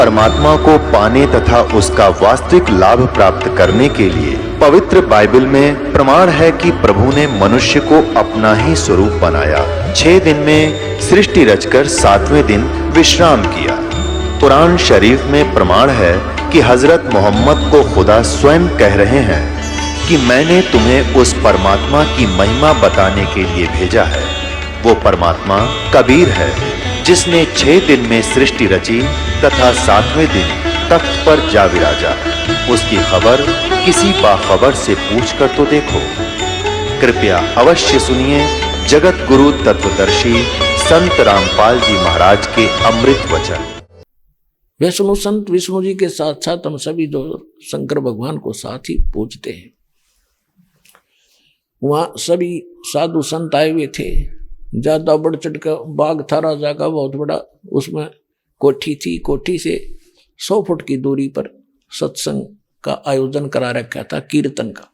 परमात्मा को पाने तथा उसका वास्तविक लाभ प्राप्त करने के लिए पवित्र बाइबल में प्रमाण है कि प्रभु ने मनुष्य को अपना ही स्वरूप बनाया। 6 दिन में सृष्टि रचकर 7वें दिन विश्राम किया। कुरान शरीफ में प्रमाण है कि हजरत मोहम्मद को खुदा स्वयं कह रहे हैं कि मैंने तुम्हें उस परमात्मा की महिमा बताने के लिए भेजा है। वो परमात्मा कबीर है जिसने 6 दिन में सृष्टि रची तथा 7वें दिन तख्त पर जा विराजा। उसकी खबर किसी बाखबर से पूछ कर तो देखो। कृपया अवश्य सुनिए जगत गुरु तत्वदर्शी संत रामपाल जी महाराज के अमृत वचन। विष्णु संत विष्णु जी के साथ साथ हम सभी जो शंकर भगवान को साथ ही पूजते हैं। वहां सभी साधु संत आए हुए थे। ज्यादा बढ़ चढ़ का बाग था राजा का बहुत बड़ा, उसमें कोठी थी। कोठी से 100 फुट की दूरी पर सत्संग का आयोजन करा रखा था, कीर्तन का,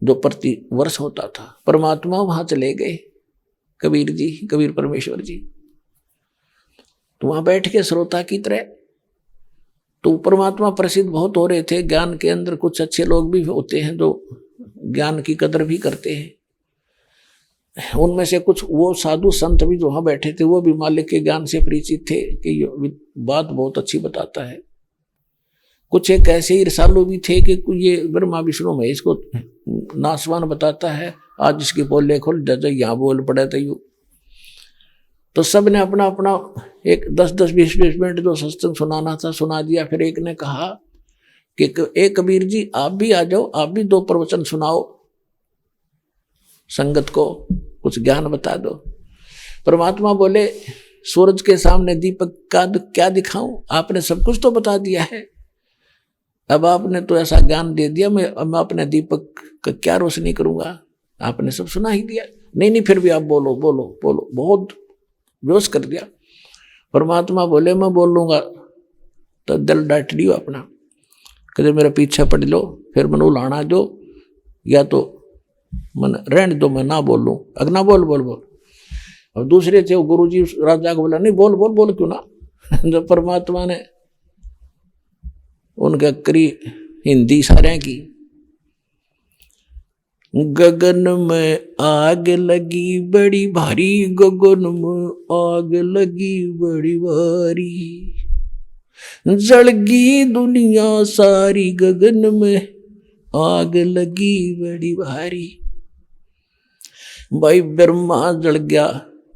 जो प्रति वर्ष होता था। परमात्मा वहां चले गए, कबीर जी, कबीर परमेश्वर जी, तो वहां बैठ के श्रोता की तरह। तो परमात्मा प्रसिद्ध बहुत हो रहे थे। ज्ञान के अंदर कुछ अच्छे लोग भी होते हैं जो ज्ञान की कदर भी करते हैं। उनमें से कुछ वो साधु संत भी जो वहां बैठे थे वो भी मालिक के ज्ञान से परिचित थे कि ये बात बहुत अच्छी बताता है। कुछ एक ऐसे ही रसालू भी थे कि ये ब्रह्मा विष्णु महेश को नासवान बताता है, आज इसकी बोले खोल जज यहाँ बोल पड़े तो यू। तो सब ने अपना अपना एक 10-10, 20-20 मिनट जो सत्संग सुनाना था सुना दिया। फिर एक ने कहा कि एक कबीर जी आप भी आ जाओ, आप भी 2 प्रवचन सुनाओ, संगत को कुछ ज्ञान बता दो। परमात्मा बोले सूरज के सामने दीपक का क्या दिखाऊं, आपने सब कुछ तो बता दिया है। अब आपने तो ऐसा ज्ञान दे दिया, मैं अपने दीपक का क्या रोशनी करूंगा, आपने सब सुना ही दिया। नहीं फिर भी आप बोलो बोलो बोलो, बहुत जोश कर दिया। परमात्मा बोले मैं बोल लूंगा तो दिल डांट लियो अपना, कदे मेरा पीछा पड़ लो, फिर मनु लाना दो, या तो मन रहने दो, मैं ना बोल लूं। अगना बोल बोल बोल। अब दूसरे थे वो गुरु जी राजा को बोला नहीं बोल बोल बोल क्यों ना। जब परमात्मा ने उनका करी हिंदी सारे की, गगन में आग लगी बड़ी भारी, गगन में आग लगी बड़ी भारी, जलगी दुनिया सारी, गगन में आग लगी बड़ी भारी। भाई ब्रह्मा जल गया,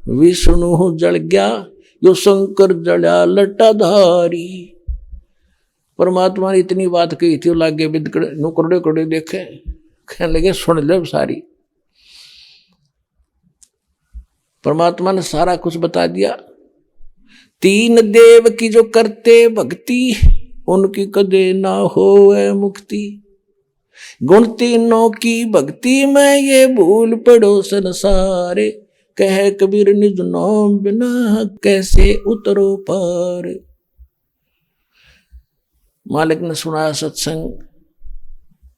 विष्णु जल गया, यो शंकर जला लटाधारी। परमात्मा ने इतनी बात कही थी, लागे बिदकड़े नुकड़े कड़े देखे, कहने लगे सुन ले सारी। परमात्मा ने सारा कुछ बता दिया। 3 देव की जो करते भक्ति, उनकी कदे ना होए मुक्ति। गुण 3 की भक्ति में ये भूल पड़ो संसारे, कह कबीर निज नाम बिना कैसे उतरो पार। मालिक ने सुनाया सत्संग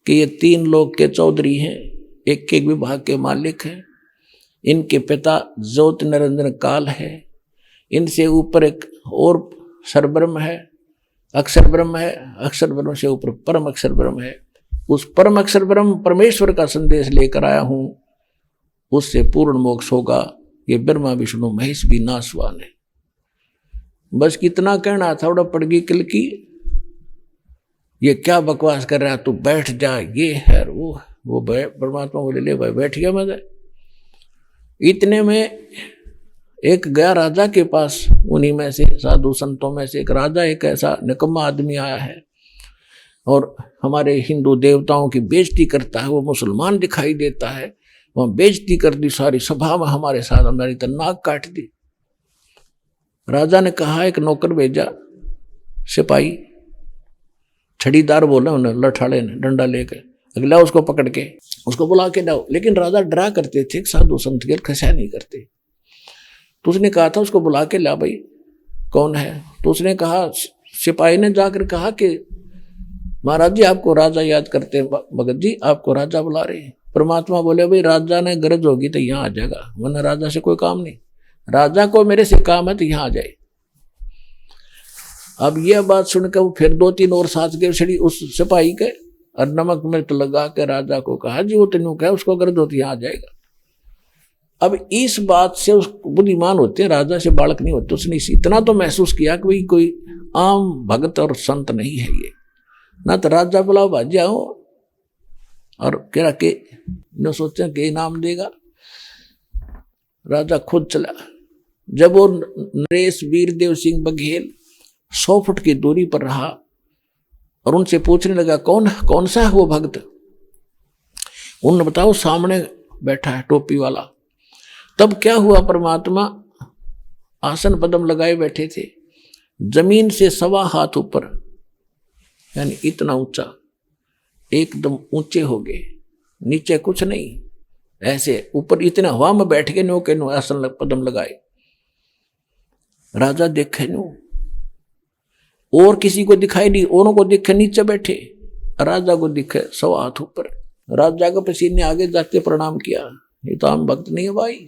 कि ये 3 लोग के चौधरी हैं, एक एक विभाग के मालिक हैं। इनके पिता ज्योत निरंजन काल है, इनसे ऊपर एक और सरब्रह्म है, अक्षर ब्रह्म है, अक्षर ब्रह्म से ऊपर परम अक्षर ब्रह्म है। उस परम अक्षर ब्रह्म परमेश्वर का संदेश लेकर आया हूं, उससे पूर्ण मोक्ष होगा। ये ब्रह्मा विष्णु महेश भी नासवान है। बस कितना कहना था, उड़ा पड़ गई किल की, ये क्या बकवास कर रहा है, तू बैठ जा, ये है वो परमात्मा बोले ले भाई बैठ गया मैं। इतने में एक गया राजा के पास, उन्हीं में से साधु संतों में से एक राजा, एक ऐसा निकम्मा आदमी आया है और हमारे हिंदू देवताओं की बेइज्जती करता है। वो मुसलमान दिखाई देता है, वहां बेइज्जती कर दी सारी सभा में, हमारे साथ हमारी तो नाक काट दी। राजा ने कहा एक नौकर भेजा, सिपाही छड़ीदार बोला उन्हें, लठाड़े ने डंडा लेकर, अगला उसको पकड़ के उसको बुला के लाओ। लेकिन राजा डरा करते थे, साधु संत के खसा नहीं करते। तो उसने कहा था उसको बुला के ला भाई, कौन है। तो उसने कहा, सिपाही ने जाकर कहा कि महाराज जी आपको राजा याद करते हैं, भगत जी आपको राजा बुला रहे हैं। परमात्मा बोले भाई राजा ने गरज होगी तो यहाँ आ जाएगा, वरना राजा से कोई काम नहीं। राजा को मेरे से काम है तो यहाँ आ जाए। अब यह बात सुनकर वो फिर 2-3 और साथ के छड़ी उस सिपाही के और नमक मिर्च लगा के राजा को कहा जी वो तेनों क्या उसको कर दो तो यहाँ आ जाएगा। अब इस बात से उस बुद्धिमान होते हैं, राजा से बालक नहीं होते, उसने इतना तो महसूस किया कि भाई कोई आम भगत और संत नहीं है ये, ना तो राजा बुलाओ भाजी आओ और कह के न सोचे कि इनाम देगा। राजा खुद चला। जब वो नरेश वीरदेव सिंह बघेल 100 फुट की दूरी पर रहा और उनसे पूछने लगा कौन सा है वो भक्त। उन्होंने बताओ सामने बैठा है टोपी वाला। तब क्या हुआ, परमात्मा आसन पदम लगाए बैठे थे, जमीन से 1.25 हाथ ऊपर, यानी इतना ऊंचा, एकदम ऊंचे हो गए, नीचे कुछ नहीं, ऐसे ऊपर इतना हवा में बैठ के नो के नो आसन पदम लगाए। राजा देखे नो, और किसी को दिखाई नहीं, औरों को दिखे नीचे बैठे, राजा को दिखे 1.25 हाथ ऊपर। राजा के पसीने आगे जाते प्रणाम किया, ये तो आम भक्त नहीं है भाई।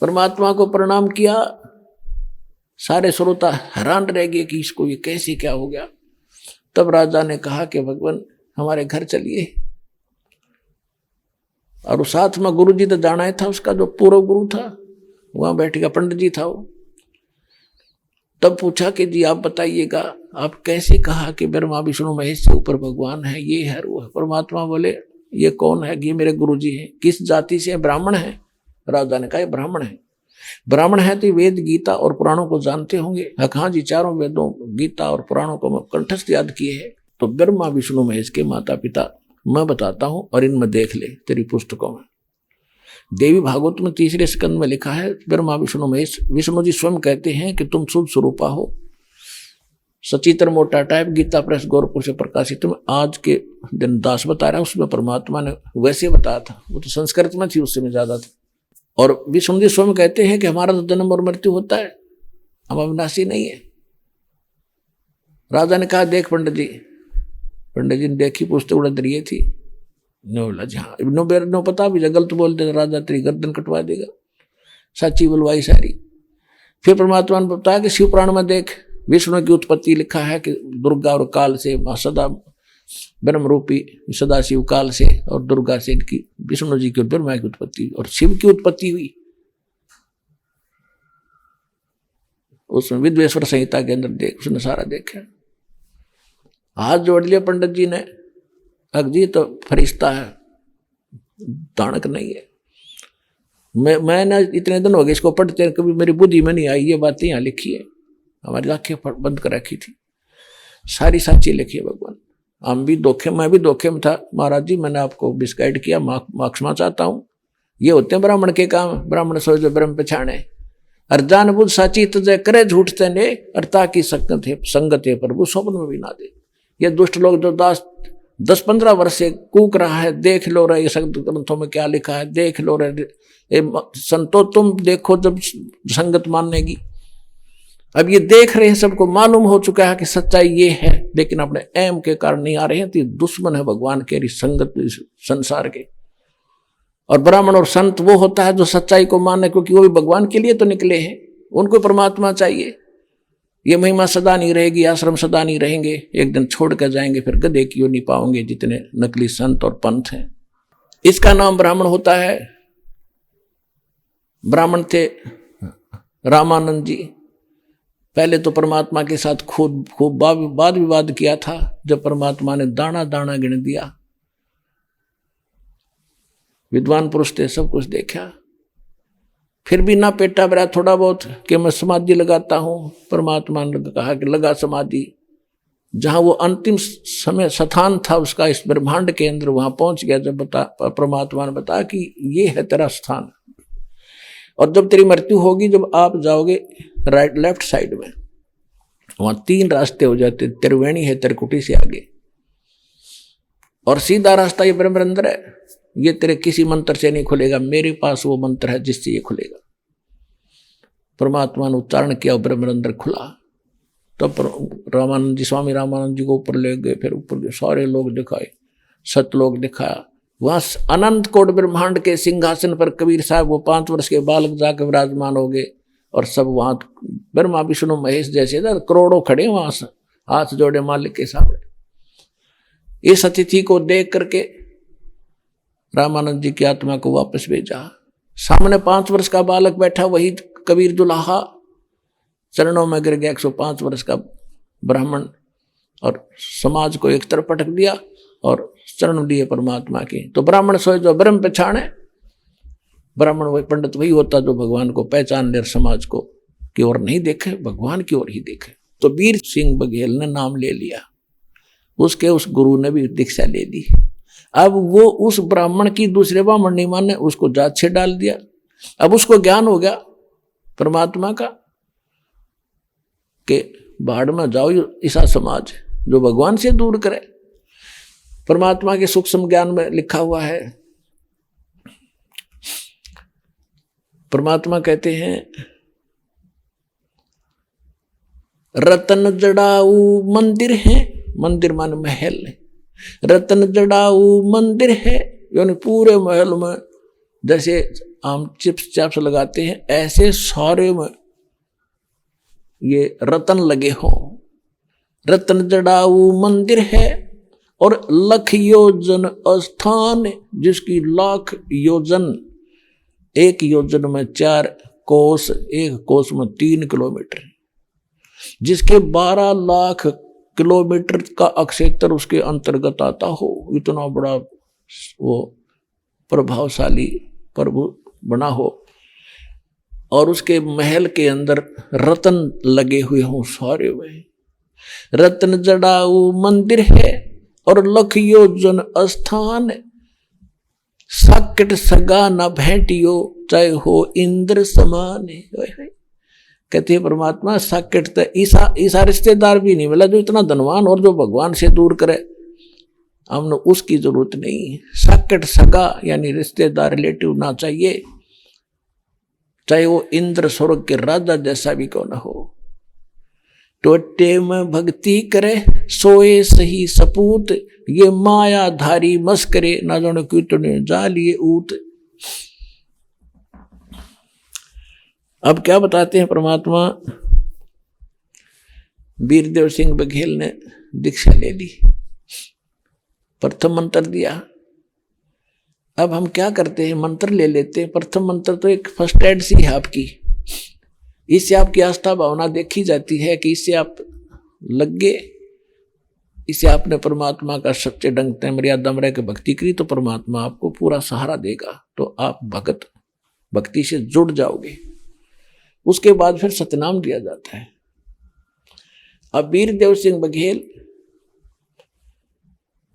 परमात्मा को प्रणाम किया। सारे श्रोता हैरान रह गए कि इसको ये कैसे क्या हो गया। तब राजा ने कहा कि भगवान हमारे घर चलिए, और साथ में गुरु जी तो जाना था, उसका जो पूर्व गुरु था वहां बैठेगा, पंडित जी था वो। तब पूछा कि जी आप बताइएगा, आप कैसे कहा कि ब्रह्मा विष्णु महेश से ऊपर भगवान है, ये है वो है। परमात्मा बोले ये कौन है? ये मेरे गुरु जी हैं। किस जाति से? ब्राह्मण है। राजा ने कहा ये ब्राह्मण है। ब्राह्मण है तो वेद गीता और पुराणों को जानते होंगे। हाँ जी, चारों वेदों गीता और पुराणों को कंठस्थ याद किए है। तो ब्रह्मा विष्णु महेश के माता पिता मैं बताता हूं और इनमें देख ले तेरी पुस्तकों में। देवी भागवत में 3 स्कंद में लिखा है ब्रह्मा विष्णु महेश। विष्णु जी स्वयं कहते हैं कि तुम शुद्ध स्वरूपा हो, सचित्र मोटा टाइप, गीता प्रेस गोरखपुर से प्रकाशित में आज के दिन दास बता रहा है, उसमें परमात्मा ने वैसे बताया था, वो तो संस्कृत में थी, उससे में ज्यादा थी। और विष्णु जी स्वयं कहते हैं कि हमारा तो जन्म और मृत्यु होता है, हम अविनाशी नहीं है। राजा ने कहा देख पंडित जी ने देखी, पुस्तक उड़द रही थी। नो बोला हाँ, नो पता भी गलत बोल दे राजा तेरी गर्दन कटवा देगा, सच्ची बुलवाई सारी। फिर परमात्मा ने बताया कि शिव पुराण में देख, विष्णु की उत्पत्ति लिखा है कि दुर्गा और काल से, सदा ब्रह्म रूपी सदा शिव काल से, और दुर्गा से इनकी विष्णु जी की ब्रह्मा की उत्पत्ति और शिव की उत्पत्ति हुई। उसमें विद्वेश्वर संहिता के अंदर देख, उसने सारा देखा। हाथ जोड़ लिया पंडित जी ने, अगजी तो फरिश्ता है, दानक नहीं है। मैं ना इतने दिन हो गए इसको पढ़ते, कभी मेरी बुद्धि में नहीं आई ये बातें यहाँ लिखी है, हमारी आंखें बंद कर रखी थी, सारी साची लिखी है भगवान। हम भी धोखे, मैं भी धोखे में था। महाराज जी मैंने आपको मिसगाइड किया, माक्षमा चाहता हूँ। ये होते हैं ब्राह्मण के काम, ब्राह्मण सोचो ब्रह्म पछाणे, और जान बुझ साची तजय करे झूठते ने, और ताकि संगत है प्रभु स्वप्न में भी ना दे। ये दुष्ट लोग जो 10-15 वर्ष से कूक रहा है, देख लो रहे संत ग्रंथों में क्या लिखा है, देख लो रहे संतो, तुम देखो जब संगत मानेगी। अब ये देख रहे हैं, सबको मालूम हो चुका है कि सच्चाई ये है, लेकिन अपने एम के कारण नहीं आ रहे हैं, तो ये दुश्मन है भगवान के, संगत संसार के। और ब्राह्मण और संत वो होता है जो सच्चाई को माने, क्योंकि वो भी भगवान के लिए तो निकले हैं, उनको परमात्मा चाहिए। ये महिमा सदा नहीं रहेगी, आश्रम सदा नहीं रहेंगे, एक दिन छोड़ कर जाएंगे, फिर गधे की ओर नहीं पाओगे जितने नकली संत और पंथ हैं। इसका नाम ब्राह्मण होता है। ब्राह्मण थे रामानंद जी। पहले तो परमात्मा के साथ खूब वाद विवाद किया था, जब परमात्मा ने दाना दाना गिन दिया। विद्वान पुरुष थे, सब कुछ देखा, फिर भी ना पेटा भरा थोड़ा बहुत कि मैं समाधि लगाता हूं। परमात्मा ने कहा कि लगा समाधि। जहां वो अंतिम समय स्थान था उसका इस ब्रह्मांड के अंदर, वहां पहुंच गया। जब परमात्मा ने बताया कि ये है तेरा स्थान, और जब तेरी मृत्यु होगी, जब आप जाओगे राइट लेफ्ट साइड में, वहां 3 रास्ते हो जाते, त्रिवेणी है त्रिकुटी से आगे, और सीधा रास्ता ये ब्रह्म अंदर है। ये तेरे किसी मंत्र से नहीं खुलेगा, मेरे पास वो मंत्र है जिससे ये खुलेगा। परमात्मा ने उच्चारण किया, ब्रह्म अंदर खुला। तब रामानंद जी, स्वामी रामानंद जी को ऊपर ले गए, फिर ऊपर सारे लोग दिखाए, सतलोक दिखाया। वहां अनंत कोट ब्रह्मांड के सिंहासन पर कबीर साहब वो 5 वर्ष के बालक जाकर विराजमान हो गए, और सब वहां ब्रह्मा विष्णु महेश जैसे करोड़ों खड़े वहां से हाथ जोड़े मालिक के सामने। इस अतिथि को देख करके रामानंद जी की आत्मा को वापस भेजा। सामने 5 वर्ष का बालक बैठा, वही कबीर दुल्हा चरणों में गिर गया। 105 वर्ष का ब्राह्मण, और समाज को एक तरफ पटक दिया और चरण लिए परमात्मा के। तो ब्राह्मण सोए जो ब्रह्म पहचाने, ब्राह्मण वही पंडित वही होता जो भगवान को पहचान ले, समाज को की ओर नहीं देखे, भगवान की ओर ही देखे। तो वीर सिंह बघेल ने नाम ले लिया, उसके उस गुरु ने भी दीक्षा ले ली। अब वो उस ब्राह्मण की दूसरे ब्राह्मण नहीं माने, उसको जात से डाल दिया। अब उसको ज्ञान हो गया परमात्मा का कि बाढ़ में जाओ ऐसा समाज जो भगवान से दूर करे। परमात्मा के सूक्ष्म ज्ञान में लिखा हुआ है, परमात्मा कहते हैं रतन जड़ाऊ मंदिर है, मंदिर मान महल है, रतन जड़ाऊ मंदिर है, यानी पूरे महल में जैसे हम चिप्स चाप्स लगाते हैं ऐसे सारे में ये रतन लगे हो। रतन जड़ाऊ मंदिर है और लख योजन स्थान, जिसकी लाख योजन, 1 योजन में 4 कोस, 1 कोस में 3 किलोमीटर, जिसके 12 लाख किलोमीटर का क्षेत्र उसके अंतर्गत आता हो। इतना बड़ा वो प्रभावशाली प्रभु बना हो और उसके महल के अंदर रतन लगे हुए हों सारे में। रतन जड़ाऊ मंदिर है और लख योजन स्थान, साकेट सगा न भेंटियो चाहे हो इंद्र समान। कहते हैं परमात्मा साकेट तो ईसा रिश्तेदार भी नहीं मिला जो इतना धनवान और जो भगवान से दूर करे, हमने उसकी जरूरत नहीं। साकेट सगा यानी रिश्तेदार रिलेटिव ना चाहिए, चाहे वो इंद्र स्वर्ग के राजा जैसा भी क्यों ना हो। टोटे में भक्ति करे सोए सही सपूत, ये माया धारी मस्करे ना जाने कितने जा लिए ऊत। अब क्या बताते हैं परमात्मा, वीरदेव सिंह बघेल ने दीक्षा ले ली, प्रथम मंत्र दिया। अब हम क्या करते हैं, मंत्र ले लेते हैं। प्रथम मंत्र तो एक फर्स्ट एड सी है आपकी, इससे आपकी आस्था भावना देखी जाती है कि इससे आप लग गए, इससे आपने परमात्मा का सच्चे ढंग से मर्यादा में रह के भक्ति करी तो परमात्मा आपको पूरा सहारा देगा, तो आप भक्ति से जुड़ जाओगे। उसके बाद फिर सतनाम दिया जाता है। अब वीरदेव सिंह बघेल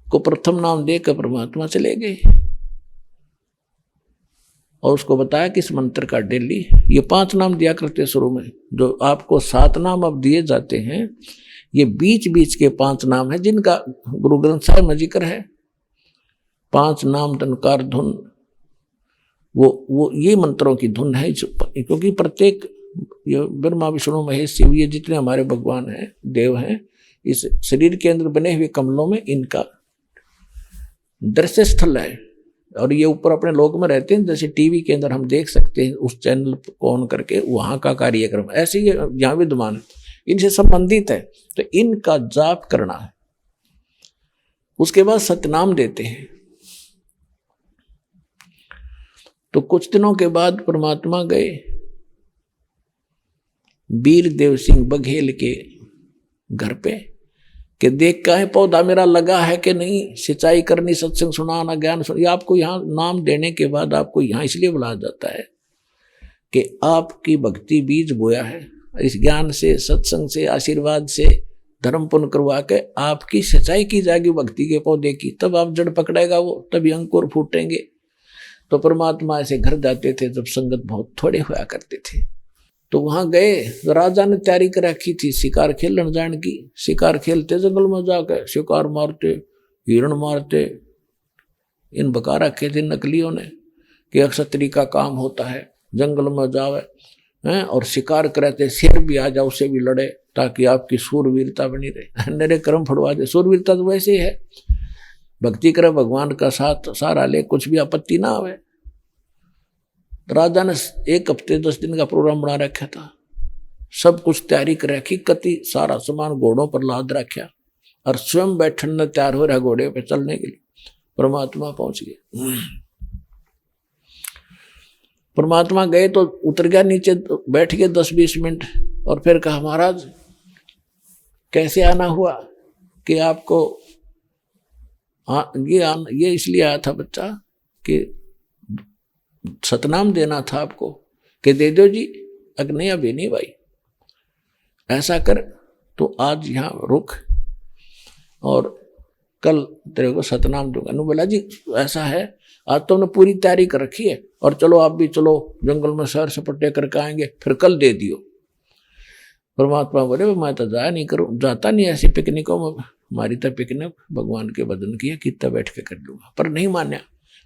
को प्रथम नाम देकर परमात्मा चले गए और उसको बताया कि इस मंत्र का डेली ये 5 नाम दिया करते शुरू में, जो आपको 7 नाम अब दिए जाते हैं, ये बीच बीच के 5 नाम है जिनका गुरु ग्रंथ साहिब में जिक्र है। 5 नाम टनकार धुन, वो ये मंत्रों की धुन है, क्योंकि प्रत्येक ये ब्रह्मा विष्णु महेश शिव ये जितने हमारे भगवान हैं, देव हैं, इस शरीर के अंदर बने हुए कमलों में इनका दृश्य स्थल है और ये ऊपर अपने लोक में रहते हैं। जैसे टीवी के अंदर हम देख सकते हैं उस चैनल को ऑन करके वहां का कार्यक्रम ऐसे ही यहाँ विद्यमान है, इनसे संबंधित है, तो इनका जाप करना है। उसके बाद सतनाम देते हैं। तो कुछ दिनों के बाद परमात्मा गए वीरदेव सिंह बघेल के घर पे कि देख का है पौधा मेरा लगा है कि नहीं, सिंचाई करनी, सत्संग सुनाना, ज्ञान सुना। ये आपको यहाँ नाम देने के बाद आपको यहाँ इसलिए बुलाया जाता है कि आपकी भक्ति बीज बोया है, इस ज्ञान से, सत्संग से, आशीर्वाद से धर्म पुण्य करवा के आपकी सिंचाई की जाएगी भक्ति के पौधे की, तब आप जड़ पकड़ेगा वो, तभी अंकुर फूटेंगे। तो परमात्मा ऐसे घर जाते थे जब संगत बहुत थोड़े हुआ करते थे। तो वहां गए, राजा ने तैयारी कर रखी थी शिकार खेलने जाने की। शिकार खेलते जंगल में जाकर, शिकार मारते, हिरण मारते, इन बका रखे थे नकलियों ने कि क्षत्रिय का काम होता है जंगल में जावे हैं और शिकार करते, शेर भी आ जाए उससे भी लड़े ताकि आपकी सूरवीरता बनी रहे, मेरे कर्म फड़वा दे। सूरवीरता तो वैसे ही है, भक्ति करे, भगवान का साथ सहारा ले, कुछ भी आपत्ति ना आवे। राजा ने 1 हफ्ते 10 दिन का प्रोग्राम बना रखा था, सब कुछ तैयारी कर रखी, कति सारा सामान घोड़ों पर लाद रखा और स्वयं बैठने तैयार हो रहा घोड़े पे चलने के लिए। परमात्मा पहुंच गए। परमात्मा गए तो उतर गया नीचे, बैठ गए 10-20 मिनट और फिर कहा, महाराज कैसे आना हुआ कि आपको ये इसलिए आया था बच्चा कि सतनाम देना था आपको, कि दे दो जी। अग्नि अभी नहीं भाई, ऐसा कर तो आज यहाँ रुक और कल तेरे को सतनाम दूंगा। नु बोला जी ऐसा है, आज तो हमने पूरी तैयारी कर रखी है और चलो आप भी चलो, जंगल में सैर सपटे करके आएंगे, फिर कल दे दियो। परमात्मा बोले मैं तो जाता नहीं ऐसी पिकनिकों में, हमारी तो पिकनिक भगवान के भजन की है, कितना बैठ के कर लूंगा। पर नहीं मान्या,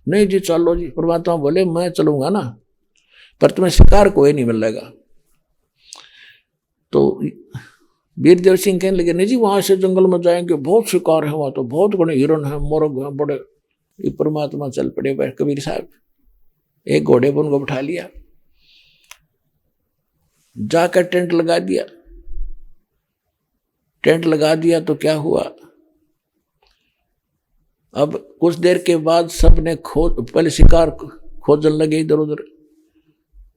नहीं जी चलो जी। परमात्मा बोले मैं चलूंगा ना, पर तुम्हें शिकार कोई नहीं मिलेगा। तो वीरदेव सिंह कहने लगे, नहीं जी वहां से जंगल में जाएंगे, बहुत शिकार है, वहां तो बहुत बड़े हिरण है, मोरग है बड़े। ये परमात्मा चल पड़े। कबीर साहब एक घोड़े पर उनको बिठा लिया, जाकर टेंट लगा दिया। टेंट लगा दिया तो क्या हुआ, अब कुछ देर के बाद सबने पहले शिकार खोजने लगे इधर उधर।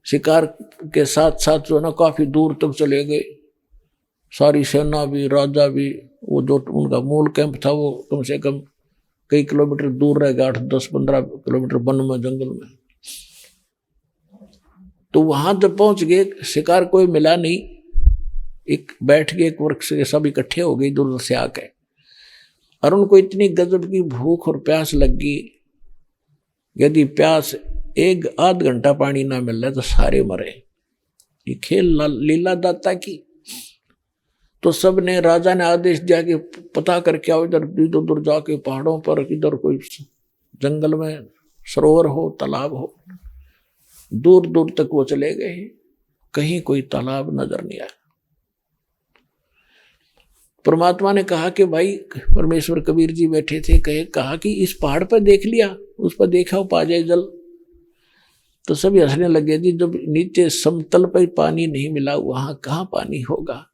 शिकार के साथ साथ जो है ना काफी दूर तक चले गए, सारी सेना भी, राजा भी। वो जो उनका मूल कैंप था वो कम से कम कई किलोमीटर दूर रह गया, 8-10-15 किलोमीटर वन में, जंगल में। तो वहां जब पहुंच गए, शिकार कोई मिला नहीं। एक बैठ के एक वृक्ष से सब इकट्ठे हो गए दूर से आके, और उनको इतनी गजब की भूख और प्यास लगी, यदि प्यास 1-8 घंटा पानी ना मिल रहा तो सारे मरे। ये खेल लीला दाता की। तो सब ने, राजा ने आदेश दिया कि पता करके आओ, इधर उधर जाके पहाड़ों पर, इधर कोई जंगल में सरोवर हो, तालाब हो। दूर दूर तक वो चले गए, कहीं कोई तालाब नजर नहीं आया। परमात्मा ने कहा कि भाई, परमेश्वर कबीर जी बैठे थे, कहा कि इस पहाड़ पर देख लिया, उस पर देखा पा जाए जल। तो सभी हंसने लगे जी, जब नीचे समतल पर पानी नहीं मिला वहां कहां पानी होगा,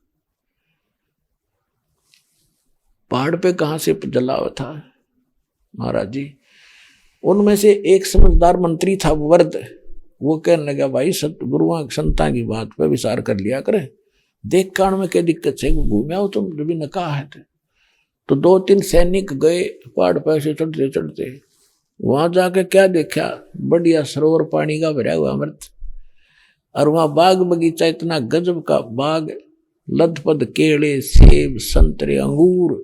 पहाड़ पे कहां से जला हुआ था। महाराज जी, उनमें से एक समझदार मंत्री था वर्द, वो कहने लगा भाई सतगुरुओं संता की बात पर विचार कर लिया करे, देख कान में क्या दिक्कत है, घूमे आओ तुम, जब भी न कहा है। तो 2-3 सैनिक गए पहाड़ पर से चढ़ते चढ़ते, वहां जाके क्या देखा, बढ़िया सरोवर पानी का भरा हुआ अमृत, और वहां बाग बगीचा, इतना गजब का बाग, लदपद केले, सेब, संतरे, अंगूर।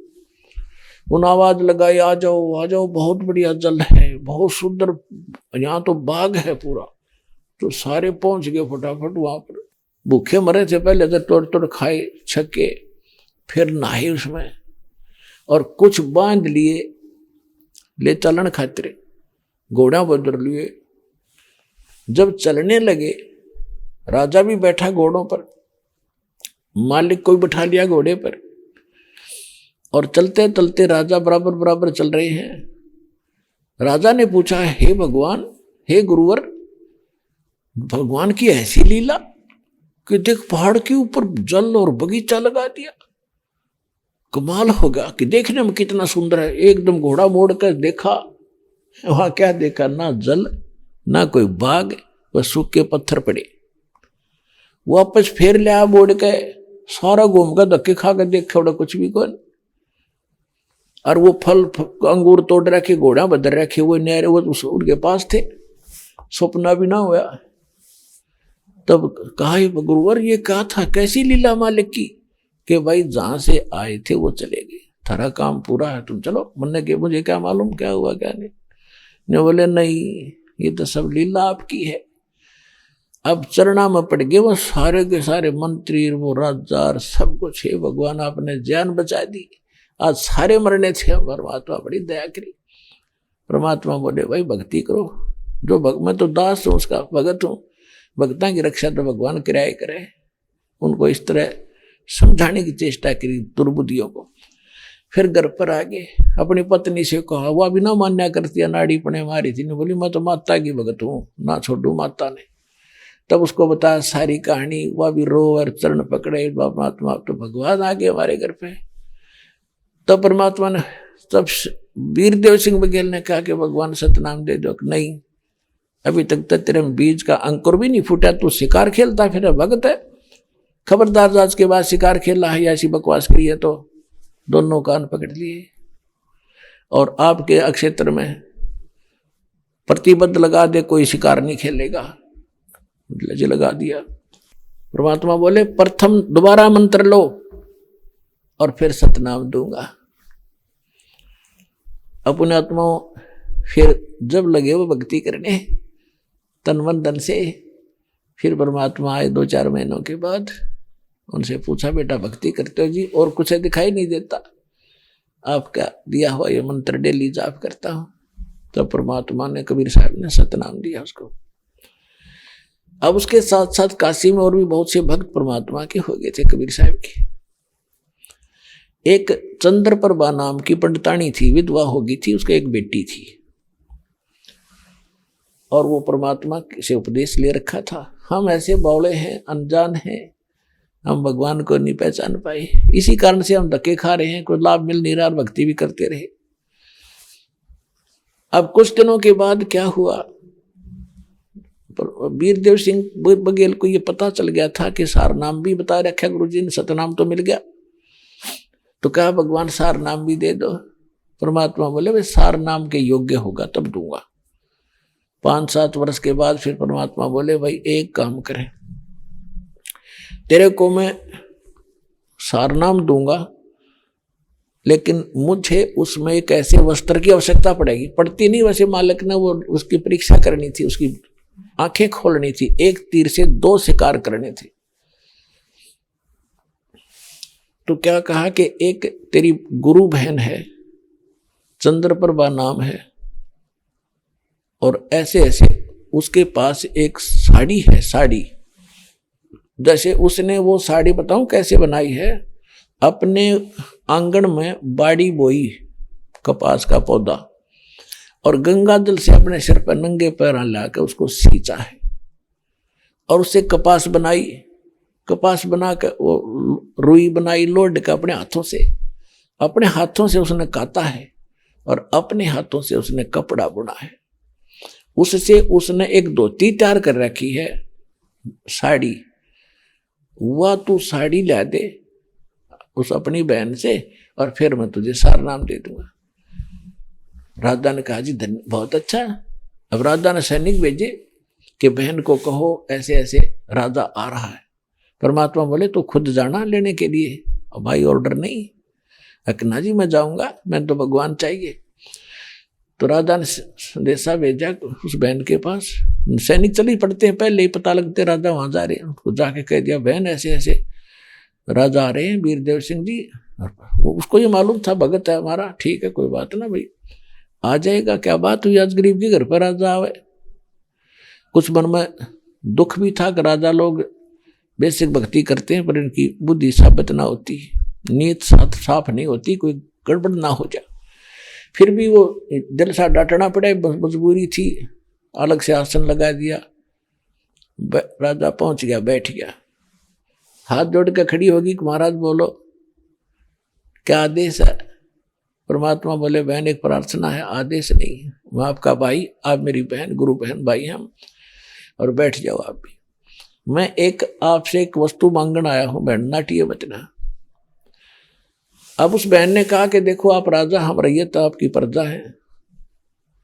उन आवाज लगाई, आ जाओ, बहुत बढ़िया जल है, बहुत सुंदर, यहाँ तो बाग है पूरा। तो सारे पहुंच गए फटाफट वहां पर। भूखे मरे थे पहले, तो तोड़ खाए छके, फिर नहाए उसमें और कुछ बांध लिए, ले चलन खातिर घोड़ा बदल लिए। जब चलने लगे, राजा भी बैठा घोड़ों पर, मालिक को भी बिठा लिया घोड़े पर, और चलते चलते राजा बराबर बराबर चल रहे हैं। राजा ने पूछा, हे भगवान, हे गुरुवर, भगवान की ऐसी लीला कि देख पहाड़ के ऊपर जल और बगीचा लगा दिया, कमाल होगा कि देखने में कितना सुंदर है। एकदम घोड़ा मोड़ कर देखा, वहां क्या देखा, ना जल ना कोई बाग, बस सूखे पत्थर पड़े। वापस फेर लिया मोड़ के, सारा घूम कर धक्के खा कर देखा, बड़ा कुछ भी कौन। और वो फल अंगूर तोड़ रखे, घोड़ा बदल रखे, वो नहरे वो उनके पास थे, सपना भी ना हुआ। तब कहा, गुरुवर ये कहा था, कैसी लीला मालिक की, कि भाई जहां से आए थे वो चले गए, थारा काम पूरा है, तुम चलो। मन के मुझे क्या मालूम क्या हुआ क्या नहीं। ने बोले नहीं, ये तो सब लीला आपकी है। अब चरणा में पड़ गए वो सारे के सारे मंत्री, वो राजा, सब कुछ है। भगवान आपने जान बचा दी, आज सारे मरने थे। परमात्मा बड़ी दया करी। परमात्मा बोले भाई भक्ति करो, जो मैं तो दास हूं, उसका भगत हूं, भक्ता की रक्षा तो भगवान किराए करे। उनको इस तरह समझाने की चेष्टा करी दुर्बुद्धियों को। फिर घर पर आ गए, अपनी पत्नी से कहा, वो अभी ना मान्या करती, नाड़ी पने मारी थी। बोली मैं तो माता की भगत हूं, ना छोड़ू माता ने। तब उसको बताया सारी कहानी, वह भी रो और चरण पकड़े, परमात्मा तो भगवान आ गए हमारे घर पे। तब परमात्मा ने, तब वीरदेव सिंह बघेल ने कहा कि भगवान सतनाम दे दो। नहीं, अभी तक तो तेरे बीज का अंकुर भी नहीं फूटा, तू शिकार खेलता फिर भगत है, खबरदार आज के बाद शिकार खेला है या ऐसी बकवास करी है तो दोनों कान पकड़ लिए। और आपके अक्षेत्र में प्रतिबद्ध लगा दे, कोई शिकार नहीं खेलेगा, लगा दिया। परमात्मा बोले प्रथम दोबारा मंत्र लो और फिर सतनाम दूंगा। अपने आत्माओं फिर जब लगे वो भक्ति करने तन मन धन से, फिर परमात्मा आए 2-4 महीनों के बाद। उनसे पूछा बेटा भक्ति करते हो जी? और कुछ दिखाई नहीं देता, आपका दिया हुआ ये मंत्र डेली जाप करता हूं। तब परमात्मा ने, कबीर साहब ने सतनाम दिया उसको। अब उसके साथ साथ काशी में और भी बहुत से भक्त परमात्मा के हो गए थे कबीर साहब के। एक चंद्रप्रभा नाम की पंडितानी थी, विधवा हो गई थी, उसकी एक बेटी थी और वो परमात्मा से उपदेश ले रखा था। हम ऐसे बौले हैं, अनजान हैं, हम भगवान को नहीं पहचान पाए, इसी कारण से हम धक्के खा रहे हैं, कोई लाभ मिल नहीं रहा और भक्ति भी करते रहे। अब कुछ दिनों के बाद क्या हुआ, वीरदेव सिंह बघेल को ये पता चल गया था कि सार नाम भी बता रखा गुरुजी ने, सतनाम तो मिल गया। तो कहा भगवान सार नाम भी दे दो। परमात्मा बोले भाई सार नाम के योग्य होगा तब दूंगा। 5-7 वर्ष के बाद फिर परमात्मा बोले भाई एक काम करें, तेरे को मैं सार नाम दूंगा, लेकिन मुझे उसमें एक ऐसे वस्त्र की आवश्यकता पड़ेगी। पड़ती नहीं, वैसे मालिक ने वो उसकी परीक्षा करनी थी, उसकी आंखें खोलनी थी, एक तीर से 2 शिकार करने थे। तो क्या कहा कि एक तेरी गुरु बहन है, चंद्रप्रभा नाम है, और ऐसे ऐसे उसके पास एक साड़ी है, साड़ी जैसे उसने वो साड़ी बताऊं कैसे बनाई है, अपने आंगन में बाड़ी बोई कपास का पौधा और गंगा जल से अपने सिर पर नंगे पैर लाकर उसको सींचा है और उससे कपास बनाई। कपास बनाकर वो रुई बनाई, लोड का अपने हाथों से उसने काता है और अपने हाथों से उसने कपड़ा बुना है। उससे उसने एक धोती तैयार कर रखी है, साड़ी। वह तू साड़ी ला दे उस अपनी बहन से और फिर मैं तुझे सार नाम दे दूंगा। राजा ने कहा जी बहुत अच्छा। अब राजा ने सैनिक भेजे कि बहन को कहो ऐसे ऐसे राजा आ रहा है। परमात्मा बोले तो खुद जाना लेने के लिए। अब भाई ऑर्डर नहीं, अकना जी मैं जाऊंगा, मैं तो भगवान चाहिए। तो राजा ने संदेशा भेजा उस बहन के पास। सैनिक चल ही पड़ते हैं, पहले ही पता लगते राजा वहां जा रहे हैं। उसको जाके कह दिया बहन ऐसे ऐसे राजा आ रहे हैं, वीरदेव सिंह जी। उसको ये मालूम था भगत है हमारा, ठीक है कोई बात ना भाई आ जाएगा। क्या बात हुई आज गरीब के घर पर राजा आवे। कुछ मन में दुख भी था कि राजा लोग बेसिक भक्ति करते हैं पर इनकी बुद्धि साबित ना होती, नीयत साफ नहीं होती, कोई गड़बड़ ना हो जाए। फिर भी वो दिल सा डांटना पड़े, मजबूरी थी। अलग से आसन लगा दिया। राजा पहुंच गया, बैठ गया, हाथ जोड़ के खड़ी होगी कि महाराज बोलो क्या आदेश है। परमात्मा बोले बहन एक प्रार्थना है, आदेश नहीं। मैं आपका भाई, आप मेरी बहन, गुरु बहन भाई हम, और बैठ जाओ आप भी। मैं एक आपसे एक वस्तु मांगने आया हूं, बहन नाटिए बचना। अब उस बहन ने कहा कि देखो आप राजा, हम रैयत आपकी प्रजा है,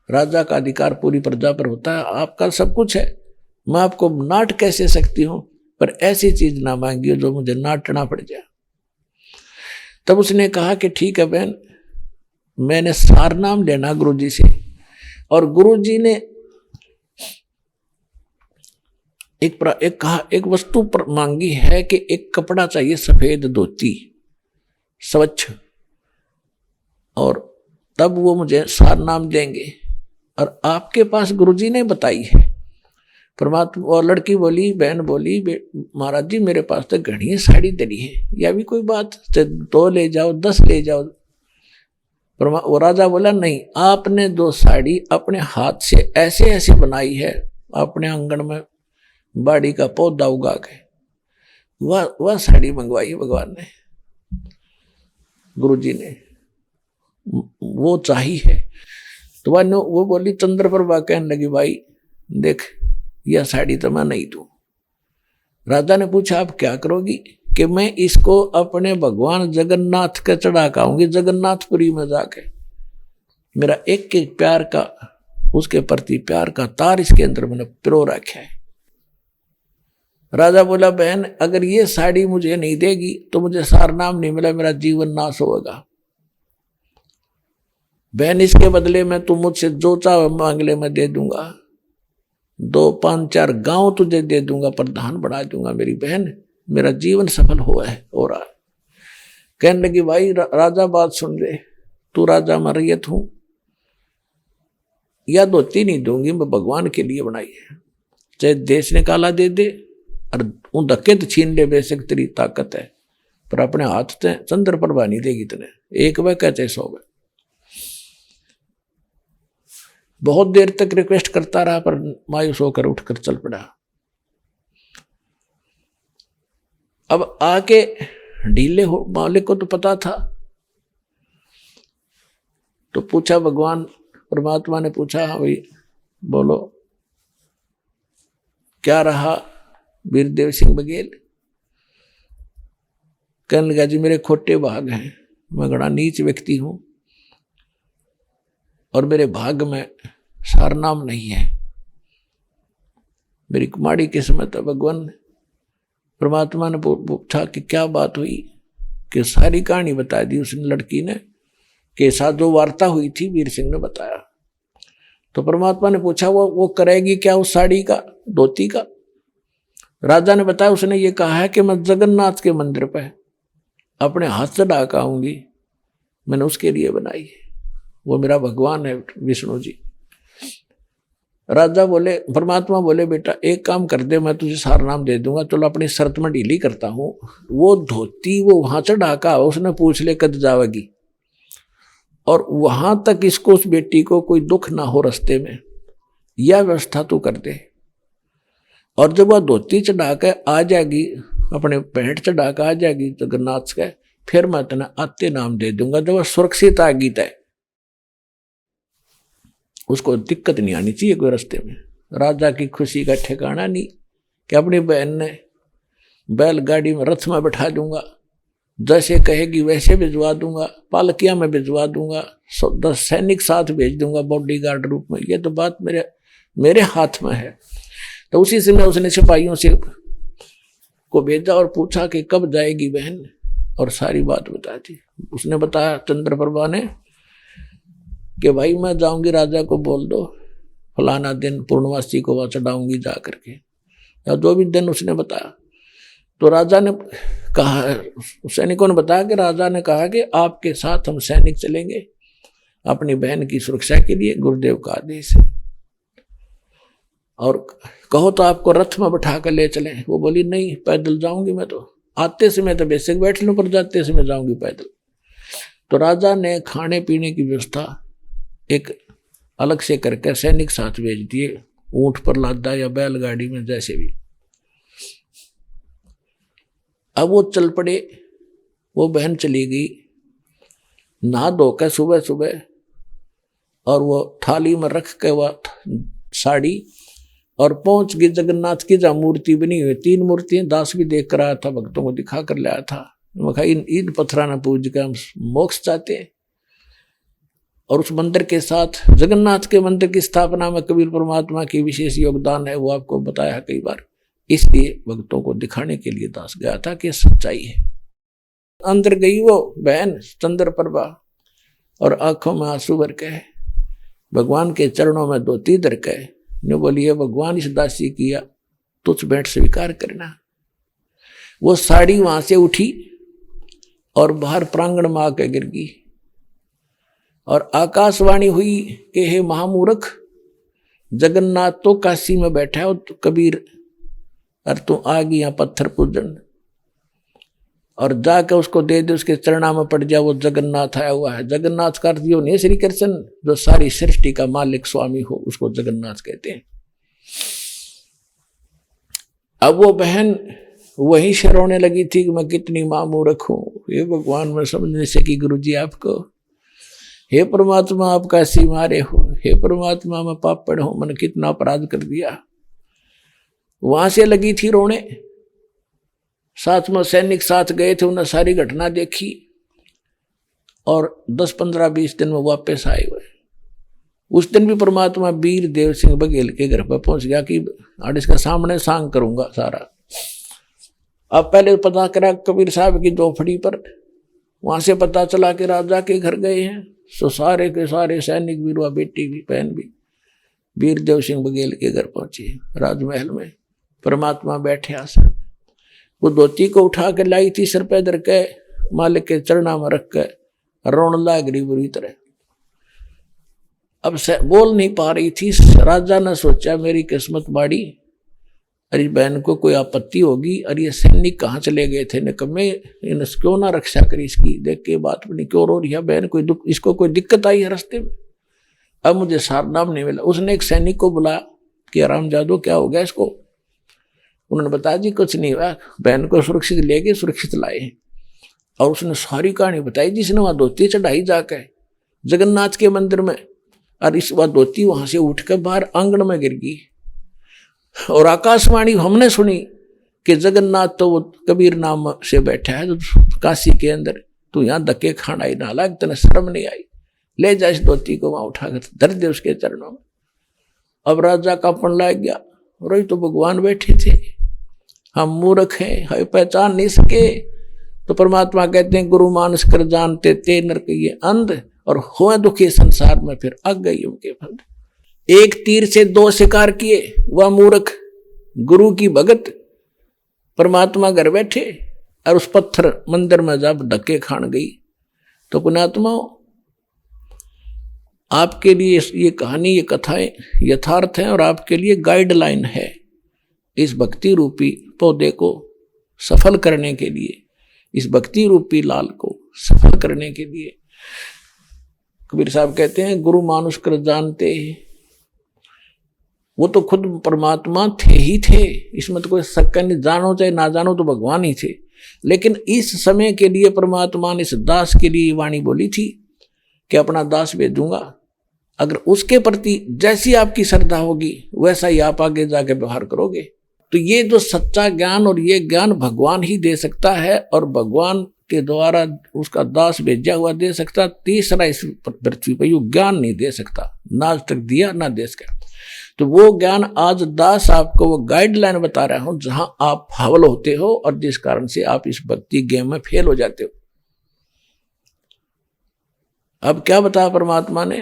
राजा का अधिकार पूरी प्रजा पर होता है, आपका सब कुछ है, मैं आपको नाट कैसे सकती हूं, पर ऐसी चीज ना मांगिए जो मुझे नाटना पड़ जाए। तब उसने कहा कि ठीक है बहन, मैंने सार नाम लेना गुरुजी से, और गुरुजी ने एक वस्तु मांगी है कि एक कपड़ा चाहिए, सफेद धोती स्वच्छ, और तब वो मुझे सार नाम देंगे। और आपके पास गुरुजी ने बताई है। परमात्मा और लड़की बोली, बहन बोली महाराज जी मेरे पास तो घनी साड़ी धरी है, या भी कोई बात 2 ले जाओ 10 ले जाओ। वो राजा बोला नहीं, आपने 2 साड़ी अपने हाथ से ऐसे ऐसे बनाई है, अपने आंगन में बाड़ी का पौधा उगा के वह साड़ी मंगवाई भगवान ने, गुरु जी ने, वो चाहिए है। तो वो बोली, चंद्रप्रभा कहने लगी, भाई देख यह साड़ी तो मैं नहीं दूं। राजा ने पूछा, आप क्या करोगी? कि मैं इसको अपने भगवान जगन्नाथ के चढ़ा के आऊंगी, जगन्नाथपुरी में जाके। मेरा एक एक प्यार का, उसके प्रति प्यार का तार इसके अंदर मैंने पिरो रखा है। राजा बोला, बहन अगर ये साड़ी मुझे नहीं देगी तो मुझे सारनाम नहीं मिला, मेरा जीवन नाश होगा। बहन इसके बदले में तू मुझसे जो चाहे मांग ले, मैं दे दूंगा। 2, 5, 4 गांव तुझे दे दूंगा, प्रधान बना दूंगा। मेरी बहन, मेरा जीवन सफल हुआ है हो रहा है। कहने लगी, भाई राजा बात सुन ले, तू राजा मरियत हूं, या धोती नहीं दूंगी, मैं भगवान के लिए बनाई है। चाहे देश ने काला दे दे और उन धक्के तो छीन ले, बेशक तेरी ताकत है, पर अपने हाथ से चंद्रप्रभा नहीं देगी तने। एक वह कहते 100 वह। बहुत देर तक रिक्वेस्ट करता रहा, पर मायूस होकर उठकर चल पड़ा। अब आके ढीले हो, मालिक को तो पता था, तो पूछा, भगवान परमात्मा ने पूछा, हाँ भाई बोलो क्या रहा वीरदेव सिंह बघेल? कहने लगा, जी मेरे खोटे भाग हैं, मैं बड़ा नीच व्यक्ति हूं और मेरे भाग में सारनाम नहीं है, मेरी कुमारी किस्मत है। भगवान परमात्मा ने पूछा कि क्या बात हुई? कि सारी कहानी बता दी उसने, लड़की ने, के साथ जो वार्ता हुई थी वीर सिंह ने बताया। तो परमात्मा ने पूछा, वो करेगी क्या उस साड़ी का, धोती का? राजा ने बताया, उसने ये कहा है कि मैं जगन्नाथ के मंदिर पे अपने हाथ से ढाक आऊंगी, मैंने उसके लिए बनाई है, वो मेरा भगवान है विष्णु जी। राजा बोले, परमात्मा बोले, बेटा एक काम कर दे, मैं तुझे सारनाम दे दूंगा, चलो अपनी शर्त में ढीली करता हूं। वो धोती वो वहां से ढाका, उसने पूछ ले कद जावेगी, और वहां तक इसको, उस बेटी को कोई दुख ना हो रास्ते में, यह व्यवस्था तू कर दे। और जब वह धोती चढ़ा के आ जाएगी, अपने पैंट चढ़ा के आ जाएगी जगन्नाथ के, फिर मैं तेना आते नाम दे दूंगा। जब वह सुरक्षित आ गई तय, उसको दिक्कत नहीं आनी चाहिए कोई रास्ते में। राजा की खुशी का ठिकाना नहीं कि अपनी बहन ने बैलगाड़ी में, रथ में बैठा दूंगा, जैसे कहेगी वैसे भिजवा दूंगा, पालकिया में भिजवा दूंगा, 10 सैनिक साथ भेज दूंगा बॉडीगार्ड रूप में, ये तो बात मेरे हाथ में है। तो उसी समय उसने सिपाहियों से को भेजा और पूछा कि कब जाएगी बहन, और सारी बात बता दी। उसने बताया चंद्रप्रभा ने कि भाई मैं जाऊंगी, राजा को बोल दो फलाना दिन पूर्णवासी को वहां चढ़ाऊंगी जा करके, या जो भी दिन उसने बताया। तो राजा ने कहा, सैनिकों ने बताया कि राजा ने कहा कि आपके साथ हम सैनिक चलेंगे अपनी बहन की सुरक्षा के लिए, गुरुदेव का आदेश है, और कहो तो आपको रथ में बैठा कर ले चलें। वो बोली, नहीं पैदल जाऊंगी मैं, तो आते समय तो बेशक बैठ लूं, पर जाते समय जाऊंगी पैदल। तो राजा ने खाने पीने की व्यवस्था एक अलग से करके सैनिक साथ भेज दिए, ऊंट पर लादा या बैलगाड़ी में, जैसे भी। अब वो चल पड़े, वो बहन चली गई नहा धोकर सुबह सुबह, और वो थाली में रख के वह साड़ी, और पहुंच गई जगन्नाथ की जहाँ मूर्ति बनी हुई, 3 मूर्तियां दास भी देख कर आया था, भक्तों को दिखा कर लाया था। मैं कहा इन पत्थरा न पूज के हम मोक्ष चाहते हैं। और उस मंदिर के साथ जगन्नाथ के मंदिर की स्थापना में कबीर परमात्मा की विशेष योगदान है, वो आपको बताया कई बार, इसलिए भक्तों को दिखाने के लिए दास गया था कि सच्चाई है। अंदर गई वो बहन चंद्रप्रभा, और आंखों में आंसू भर के भगवान के चरणों में धोती धर के ने बोली, है भगवान इस दासी किया तुझ भेंट स्वीकार करना। वो साड़ी वहां से उठी और बाहर प्रांगण में आकर गिर गई, और आकाशवाणी हुई कि हे महामूर्ख, जगन्नाथ तो काशी में बैठा है, तो कबीर और तू आ गई यहाँ पत्थर पूजन, और जाकर उसको दे दे, उसके चरणा में पड़ जा, वो जगन्नाथ आया हुआ है। जगन्नाथ का अर्थ यो नहीं श्री कृष्ण जो सारी सृष्टि का मालिक स्वामी हो, उसको जगन्नाथ कहते हैं। अब वो बहन वहीं से रोने लगी थी कि मैं कितनी मामू रखूं, हे भगवान मैं समझ नहीं सकी गुरुजी आपको, हे परमात्मा आप कैसी मारे हो, हे परमात्मा मैं पापड़ हूं, मैंने कितना अपराध कर दिया। वहां से लगी थी रोने। साथ में सैनिक साथ गए थे, उन्हें सारी घटना देखी और 10-15-20 दिन में वापस आए हुए। उस दिन भी परमात्मा वीर देव सिंह बघेल के घर पर पहुंच गया कि आज इसका सामने सांग करूंगा सारा। अब पहले पता करा कबीर साहब की झोपड़ी पर, वहां से पता चला कि राजा के घर गए हैं। सो सारे के सारे सैनिक भी, रुआ बेटी भी, बहन भी वीर देव सिंह बघेल के घर पहुंचे। राजमहल में परमात्मा बैठे आसन, वो धोती को उठा के लाई थी सिर पे धर के, मालिक के चरणा में रख के रोन लाग रही बुरी तरह। अब बोल नहीं पा रही थी। राजा ने सोचा मेरी किस्मत बाड़ी, अरे बहन को कोई आपत्ति होगी, अरे ये सैनिक कहाँ चले गए थे निकम्मे, इन क्यों ना रक्षा करी इसकी, देख के बात नहीं क्यों रो रही है बहन, कोई दुख, इसको कोई दिक्कत आई है रास्ते में। अब मुझे सारनाम नहीं मिला। उसने एक सैनिक को बुलाया कि आरामजादो क्या हो गया इसको। उन्होंने बताया जी कुछ नहीं हुआ, बहन को सुरक्षित ले गए, सुरक्षित लाए। और उसने सारी कहानी बताई जिसने वहां धोती चढ़ाई जाके जगन्नाथ के मंदिर में, और इस बार धोती वहां से उठ कर बाहर आंगन में गिर गई। और आकाशवाणी हमने सुनी कि जगन्नाथ तो वो कबीर नाम से बैठा है तो काशी के अंदर, तू यहाँ धक्के खाना ही ना लाग, तेने शर्म नहीं आई, ले जा इस धोती को वहां उठा कर धर दे उसके चरणों में। अब राजा का अपन लाग गया, रोई तो भगवान बैठे थे, हम मूर्ख हैं, हमें पहचान नहीं सके। तो परमात्मा कहते हैं गुरु मानस कर जानते ते नरक ये अंध, और हुआ दुखी संसार में फिर अग गई उनके फंद। एक तीर से 2 शिकार किए, वह मूर्ख गुरु की भगत परमात्मा घर बैठे और उस पत्थर मंदिर में जब धक्के खान गई। तो पुण्यात्माओं आपके लिए ये कहानी, ये कथाएं यथार्थ हैं और आपके लिए गाइडलाइन है इस भक्ति रूपी पौधे को सफल करने के लिए, इस भक्ति रूपी लाल को सफल करने के लिए। कबीर साहब कहते हैं गुरु मानुष कर जानते, वो तो खुद परमात्मा थे ही थे, इसमें तो कोई शक नहीं, जानो चाहे ना जानो तो भगवान ही थे। लेकिन इस समय के लिए परमात्मा ने इस दास के लिए वाणी बोली थी कि अपना दास भेजूंगा, अगर उसके प्रति जैसी आपकी श्रद्धा होगी वैसा ही आप आगे जाके व्यवहार करोगे। तो ये जो सच्चा ज्ञान, और ये ज्ञान भगवान ही दे सकता है और भगवान के द्वारा उसका दास भेजा हुआ दे सकता। तीसरा इस पृथ्वी पर यू ज्ञान नहीं दे सकता, ना आज तक दिया ना दे सका। तो वो ज्ञान आज दास आपको वो गाइडलाइन बता रहा हूं जहां आप फावल होते हो और जिस कारण से आप इस भक्ति गेम में फेल हो जाते हो। अब क्या बताया परमात्मा ने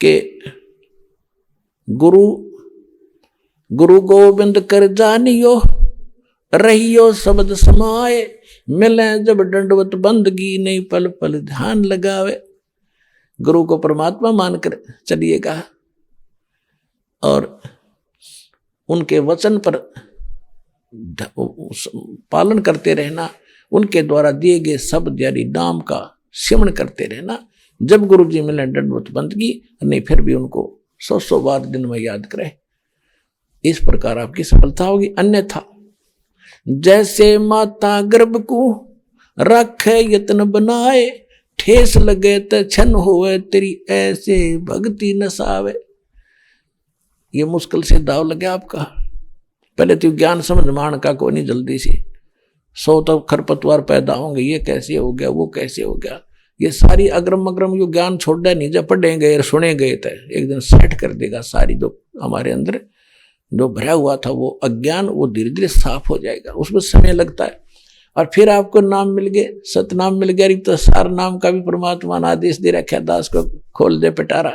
कि गुरु गोविंद कर जानियो, रहियो शब्द समाए, मिले जब दंडवत बंदगी, नहीं पल पल ध्यान लगावे। गुरु को परमात्मा मानकर चलिएगा और उनके वचन पर पालन करते रहना, उनके द्वारा दिए गए शब्द यानी नाम का सिमरण करते रहना। जब गुरु जी मिले दंडवत बंदगी, नहीं फिर भी उनको 100 बार दिन में याद करें, इस प्रकार आपकी सफलता होगी। अन्यथा जैसे माता गर्भ को रखे यत्न बनाए, ठेस लगे तो छन होवे तेरी ऐसे भक्ति नसावे। ये मुश्किल से दाव लगे आपका। पहले तो ज्ञान समझ मान का कोई नहीं, जल्दी से 100 तो खरपतवार पैदा होंगे, ये कैसे हो गया, वो कैसे हो गया, ये सारी अग्रम अग्रम यो ज्ञान छोड़ नहीं, जब पढ़े गए सुने गए थे एक दिन सेट कर देगा। सारी जो हमारे अंदर जो भरा हुआ था वो अज्ञान, वो धीरे धीरे साफ हो जाएगा, उसमें समय लगता है। और फिर आपको नाम मिल गए, सतनाम मिल गया, तो सार नाम का भी परमात्मा ने आदेश दे रखा, दास को खोल दे पिटारा,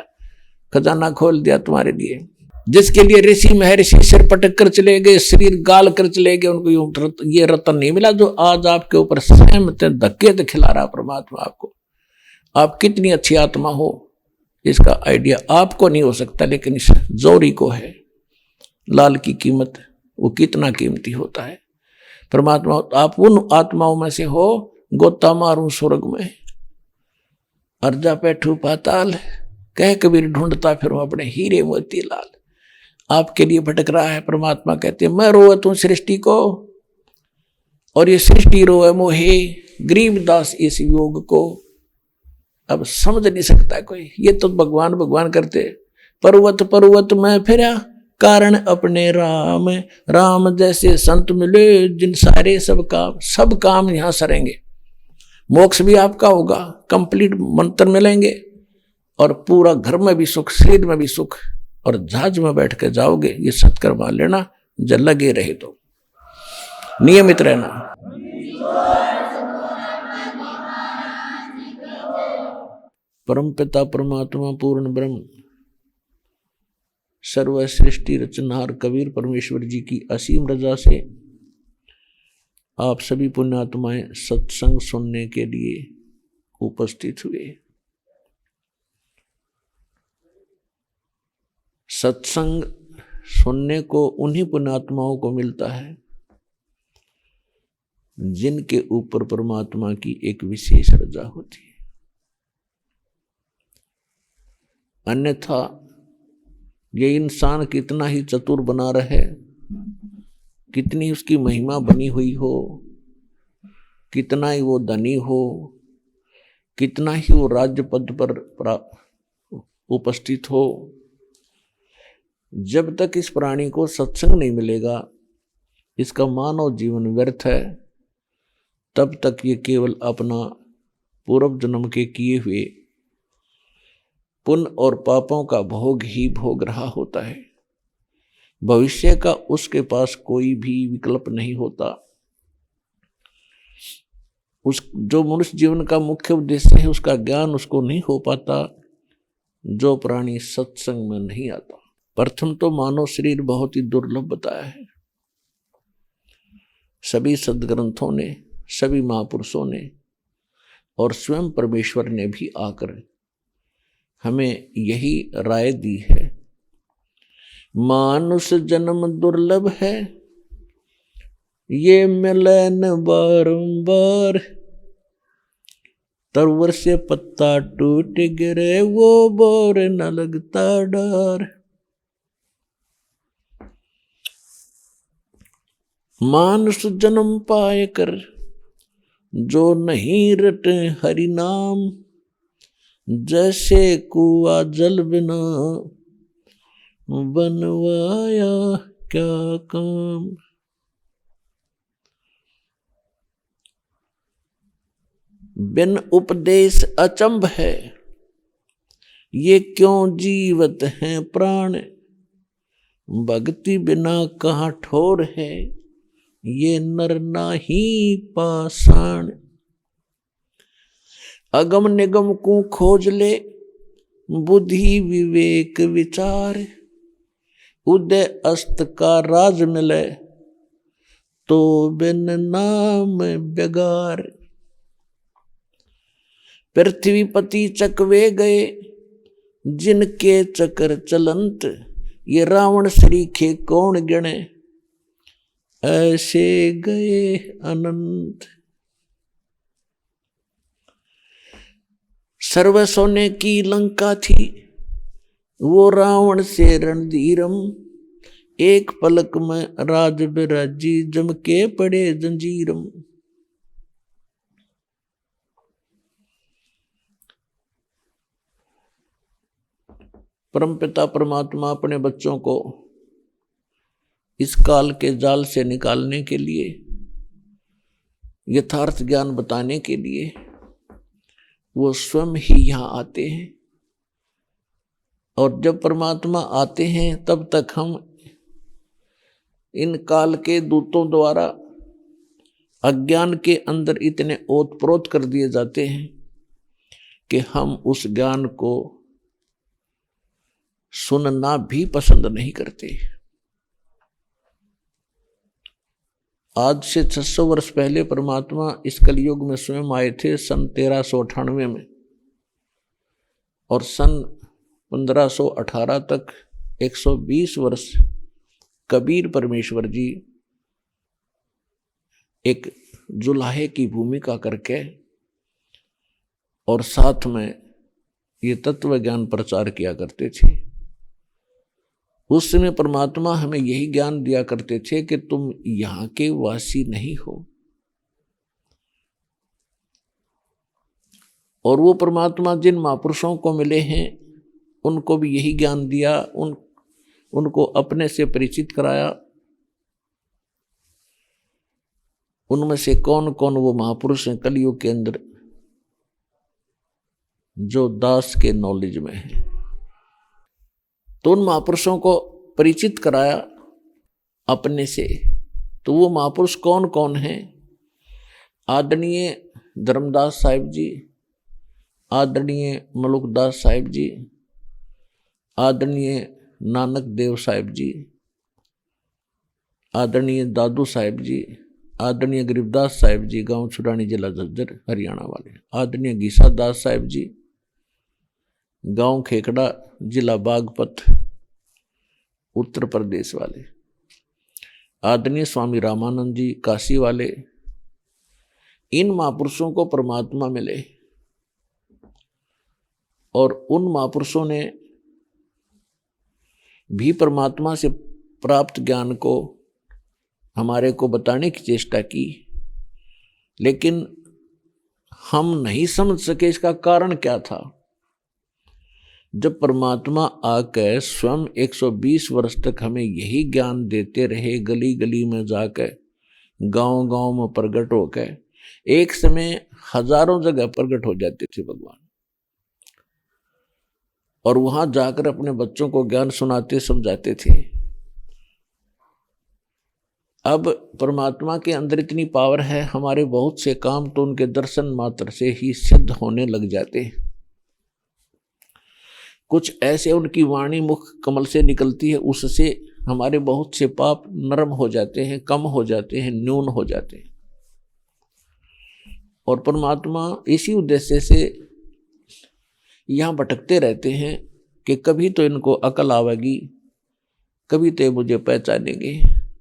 खजाना खोल दिया तुम्हारे लिए। जिसके लिए ऋषि महर्षि सिर पटक कर चले गए, शरीर गाल कर चले गए, उनको ये रतन नहीं मिला जो आज आपके ऊपर सहमत धक्के तो खिला रहा परमात्मा आपको। आप कितनी अच्छी आत्मा हो इसका आइडिया आपको नहीं हो सकता, लेकिन इस जोरी को है। लाल की कीमत वो कितना कीमती होता है। परमात्मा आप उन आत्माओं में से हो, गोता मारूं स्वर्ग में अर्जा बैठू पाताल, कह कबीर ढूंढता फिर अपने हीरे मोती लाल। आपके लिए भटक रहा है। परमात्मा कहते हैं मैं रोवत हूं सृष्टि को, और ये सृष्टि रोए मोहे गरीबदास इस योग को। अब समझ नहीं सकता कोई, ये तो भगवान भगवान करते। पर्वत पर्वत में फिरा कारण अपने राम, राम जैसे संत मिले जिन सारे सब काम यहां सरेंगे। मोक्ष भी आपका होगा, कंप्लीट मंत्र मिलेंगे, और पूरा घर में भी सुख, शरीर में भी सुख, और जहाज में बैठ के जाओगे। ये सत्कर मान लेना, जब लगे रहे तो नियमित रहना। परम पिता परमात्मा पूर्ण ब्रह्म सर्व सृष्टि रचनहार कबीर परमेश्वर जी की असीम रजा से आप सभी पुण्यात्माएं सत्संग सुनने के लिए उपस्थित हुए। सत्संग सुनने को उन्हीं पुण्यात्माओं को मिलता है जिनके ऊपर परमात्मा की एक विशेष रजा होती है। अन्यथा ये इंसान कितना ही चतुर बना रहे, कितनी उसकी महिमा बनी हुई हो, कितना ही वो धनी हो, कितना ही वो राज्य पद पर उपस्थित हो, जब तक इस प्राणी को सत्संग नहीं मिलेगा, इसका मानव जीवन व्यर्थ है। तब तक ये केवल अपना पूर्व जन्म के किए हुए पुण्य और पापों का भोग ही भोग रहा होता है। भविष्य का उसके पास कोई भी विकल्प नहीं होता। उस जो मनुष्य जीवन का मुख्य उद्देश्य है उसका ज्ञान उसको नहीं हो पाता जो प्राणी सत्संग में नहीं आता। प्रथम तो मानव शरीर बहुत ही दुर्लभ बताया है। सभी सदग्रंथों ने, सभी महापुरुषों ने और स्वयं परमेश्वर ने भी आकर हमें यही राय दी है, मानुष जन्म दुर्लभ है, ये मिले न बारंबार, तरवर से पत्ता टूट गिरे वो बोर न लगता डर। मानुष जन्म पाए कर जो नहीं रटे हरि नाम, जैसे कुआ जल बिना बनवाया क्या काम। बिन उपदेश अचंभ है, ये क्यों जीवत हैं प्राण, भक्ति बिना कहाँ ठोर है, ये नर नाही पाषाण। अगम निगम को खोज ले, बुद्धि विवेक विचार, उदय अस्त का राज मिले, तो बिन नाम बेगार। पृथ्वीपति चकवे गए, जिनके चक्र चलंत, ये रावण सरीखे कौन गिने, ऐसे गए अनंत। सर्व सोने की लंका थी, वो रावण से रणधीरम, एक पलक में राज बिराजी, जम के पड़े जंजीरम। परमपिता परमात्मा अपने बच्चों को इस काल के जाल से निकालने के लिए, यथार्थ ज्ञान बताने के लिए वो स्वयं ही यहाँ आते हैं। और जब परमात्मा आते हैं तब तक हम इन काल के दूतों द्वारा अज्ञान के अंदर इतने ओतप्रोत कर दिए जाते हैं कि हम उस ज्ञान को सुनना भी पसंद नहीं करते। आज से 600 वर्ष पहले परमात्मा इस कलयुग में स्वयं आए थे, सन 1398 में, और सन 1518 तक 120 वर्ष कबीर परमेश्वर जी एक जुलाहे की भूमिका करके और साथ में ये तत्व ज्ञान प्रचार किया करते थे। उस समय परमात्मा हमें यही ज्ञान दिया करते थे कि तुम यहाँ के वासी नहीं हो। और वो परमात्मा जिन महापुरुषों को मिले हैं उनको भी यही ज्ञान दिया, उनको अपने से परिचित कराया। उनमें से कौन कौन वो महापुरुष हैं कलयुग के अंदर जो दास के नॉलेज में है, तो उन महापुरुषों को परिचित कराया अपने से। तो वो महापुरुष कौन कौन हैं? आदरणीय धर्मदास साहिब जी, आदरणीय मलुकदास साहिब जी, आदरणीय नानक देव साहिब जी, आदरणीय दादू साहिब जी, आदरणीय गरीबदास साहिब जी, गांव छुड़ानी जिला झज्जर हरियाणा वाले, आदरणीय गीसा दास साहिब जी, गांव खेकड़ा जिला बागपत उत्तर प्रदेश वाले, आदरणीय स्वामी रामानंद जी काशी वाले। इन महापुरुषों को परमात्मा मिले और उन महापुरुषों ने भी परमात्मा से प्राप्त ज्ञान को हमारे को बताने की चेष्टा की, लेकिन हम नहीं समझ सके इसका कारण क्या था। जब परमात्मा आकर स्वयं 120 वर्ष तक हमें यही ज्ञान देते रहे, गली गली में जाकर, गांव गांव में प्रकट होकर, एक समय हजारों जगह प्रकट हो जाते थे भगवान, और वहां जाकर अपने बच्चों को ज्ञान सुनाते समझाते थे। अब परमात्मा के अंदर इतनी पावर है, हमारे बहुत से काम तो उनके दर्शन मात्र से ही सिद्ध होने लग जाते हैं। कुछ ऐसे उनकी वाणी मुख कमल से निकलती है, उससे हमारे बहुत से पाप नरम हो जाते हैं, कम हो जाते हैं, न्यून हो जाते हैं। और परमात्मा इसी उद्देश्य से यहाँ भटकते रहते हैं कि कभी तो इनको अकल आवेगी, कभी तो मुझे पहचानेंगे।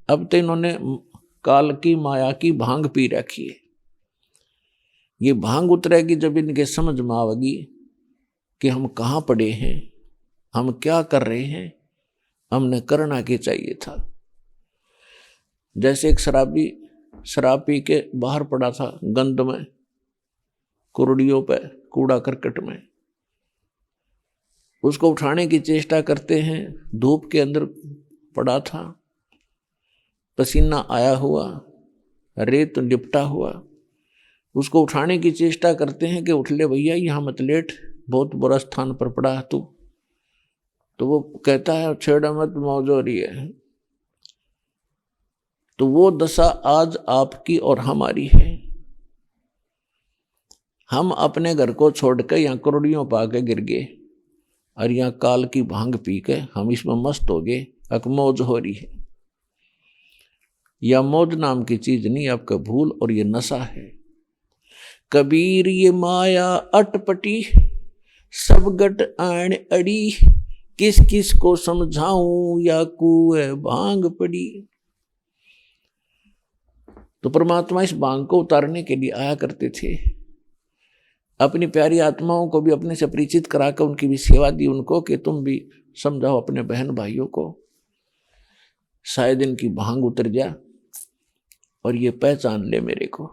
अब तो इन्होंने काल की माया की भांग पी रखी है। ये भांग उतरेगी जब इनके समझ में आवेगी कि हम कहाँ पड़े हैं, हम क्या कर रहे हैं, हमने करना क्या चाहिए था। जैसे एक शराबी शराब पी के बाहर पड़ा था, गंद में, कुर्डियों पे, कूड़ा करकट में, उसको उठाने की चेष्टा करते हैं, धूप के अंदर पड़ा था, पसीना आया हुआ, रेत लिपटा हुआ, उसको उठाने की चेष्टा करते हैं कि उठ ले भैया, यहाँ मत लेट, बहुत बुरा स्थान पर पड़ा है तू। तो वो कहता है छेड़ा मत, मौज हो रही है। तो वो दशा आज आपकी और हमारी है। हम अपने घर को छोड़कर यहाँ करोड़ियों पा के गिर गए और यहाँ काल की भांग पी के हम इसमें मस्त हो गए, अब मौज हो रही है। यह मौज नाम की चीज नहीं, आपका भूल और ये नशा है। कबीर ये माया अटपटी, सब गट आण अड़ी, किस किस को समझाऊं या कुएं भांग पड़ी। तो परमात्मा इस भांग को उतारने के लिए आया करते थे। अपनी प्यारी आत्माओं को भी अपने से परिचित कराकर उनकी भी सेवा दी उनको कि तुम भी समझाओ अपने बहन भाइयों को, शायद इनकी भांग उतर जा और ये पहचान ले मेरे को।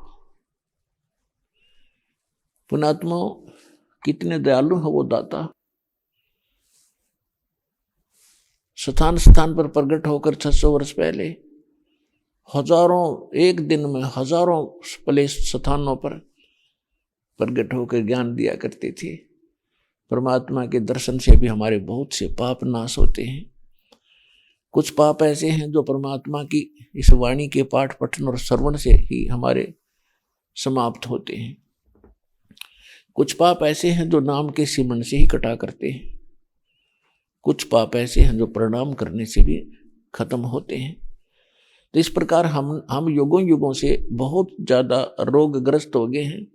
पुणात्माओं, कितने दयालु है वो दाता। स्थान स्थान पर प्रकट होकर 600 वर्ष पहले हजारों, एक दिन में हजारों प्लेस स्थानों पर प्रकट होकर ज्ञान दिया करते थे। परमात्मा के दर्शन से भी हमारे बहुत से पाप नाश होते हैं। कुछ पाप ऐसे हैं जो परमात्मा की इस वाणी के पाठ पठन और श्रवण से ही हमारे समाप्त होते हैं। कुछ पाप ऐसे हैं जो नाम के सिमरन से ही कटा करते हैं। कुछ पाप ऐसे हैं जो प्रणाम करने से भी खत्म होते हैं। तो इस प्रकार हम युगों युगों से बहुत ज्यादा रोगग्रस्त हो गए हैं।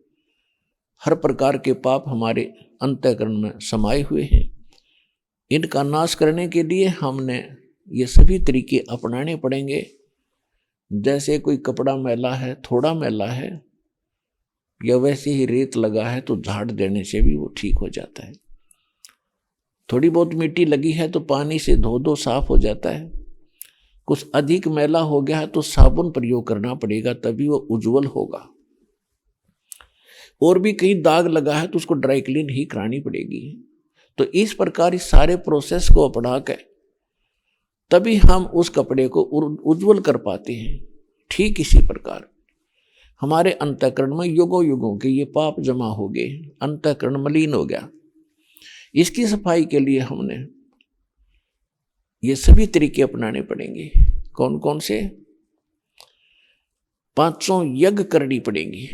हर प्रकार के पाप हमारे अंतःकरण में समाये हुए हैं। इनका नाश करने के लिए हमने ये सभी तरीके अपनाने पड़ेंगे। जैसे कोई कपड़ा मैला है, थोड़ा मैला है, या वैसे ही रेत लगा है तो झाड़ देने से भी वो ठीक हो जाता है। थोड़ी बहुत मिट्टी लगी है तो पानी से धो दो, साफ हो जाता है। कुछ अधिक मैला हो गया है तो साबुन प्रयोग करना पड़ेगा, तभी वो उज्जवल होगा। और भी कहीं दाग लगा है तो उसको ड्राई क्लीन ही करानी पड़ेगी। तो इस प्रकार इस सारे प्रोसेस को अपना कर तभी हम उस कपड़े को उज्जवल कर पाते हैं। ठीक इसी प्रकार हमारे अंतःकरण में युगों युगों के ये पाप जमा हो गए, अंतःकरण मलिन हो गया। इसकी सफाई के लिए हमने ये सभी तरीके अपनाने पड़ेंगे। कौन कौन से? 500 यज्ञ करनी पड़ेंगी।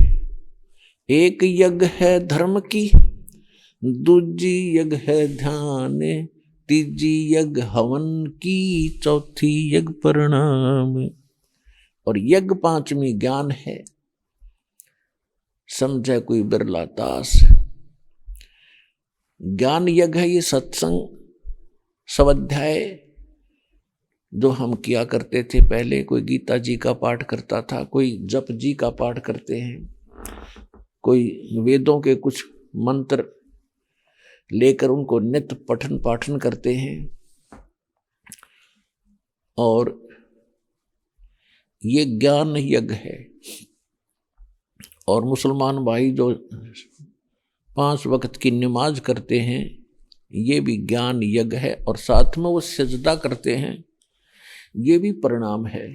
एक यज्ञ है धर्म की, दूजी यज्ञ है ध्यान, तीजी यज्ञ हवन की, चौथी यज्ञ प्रणाम, और यज्ञ 5वीं ज्ञान है। समझे कोई बिरला दास। ज्ञान यज्ञ है ये सत्संग स्वाध्याय जो हम किया करते थे पहले। कोई गीता जी का पाठ करता था, कोई जप जी का पाठ करते हैं, कोई वेदों के कुछ मंत्र लेकर उनको नित्य पठन पाठन करते हैं। और ये ज्ञान यज्ञ है। और मुसलमान भाई जो 5 वक्त की नमाज करते हैं ये भी ज्ञान यज्ञ है। और साथ में वो सजदा करते हैं, ये भी परिणाम है।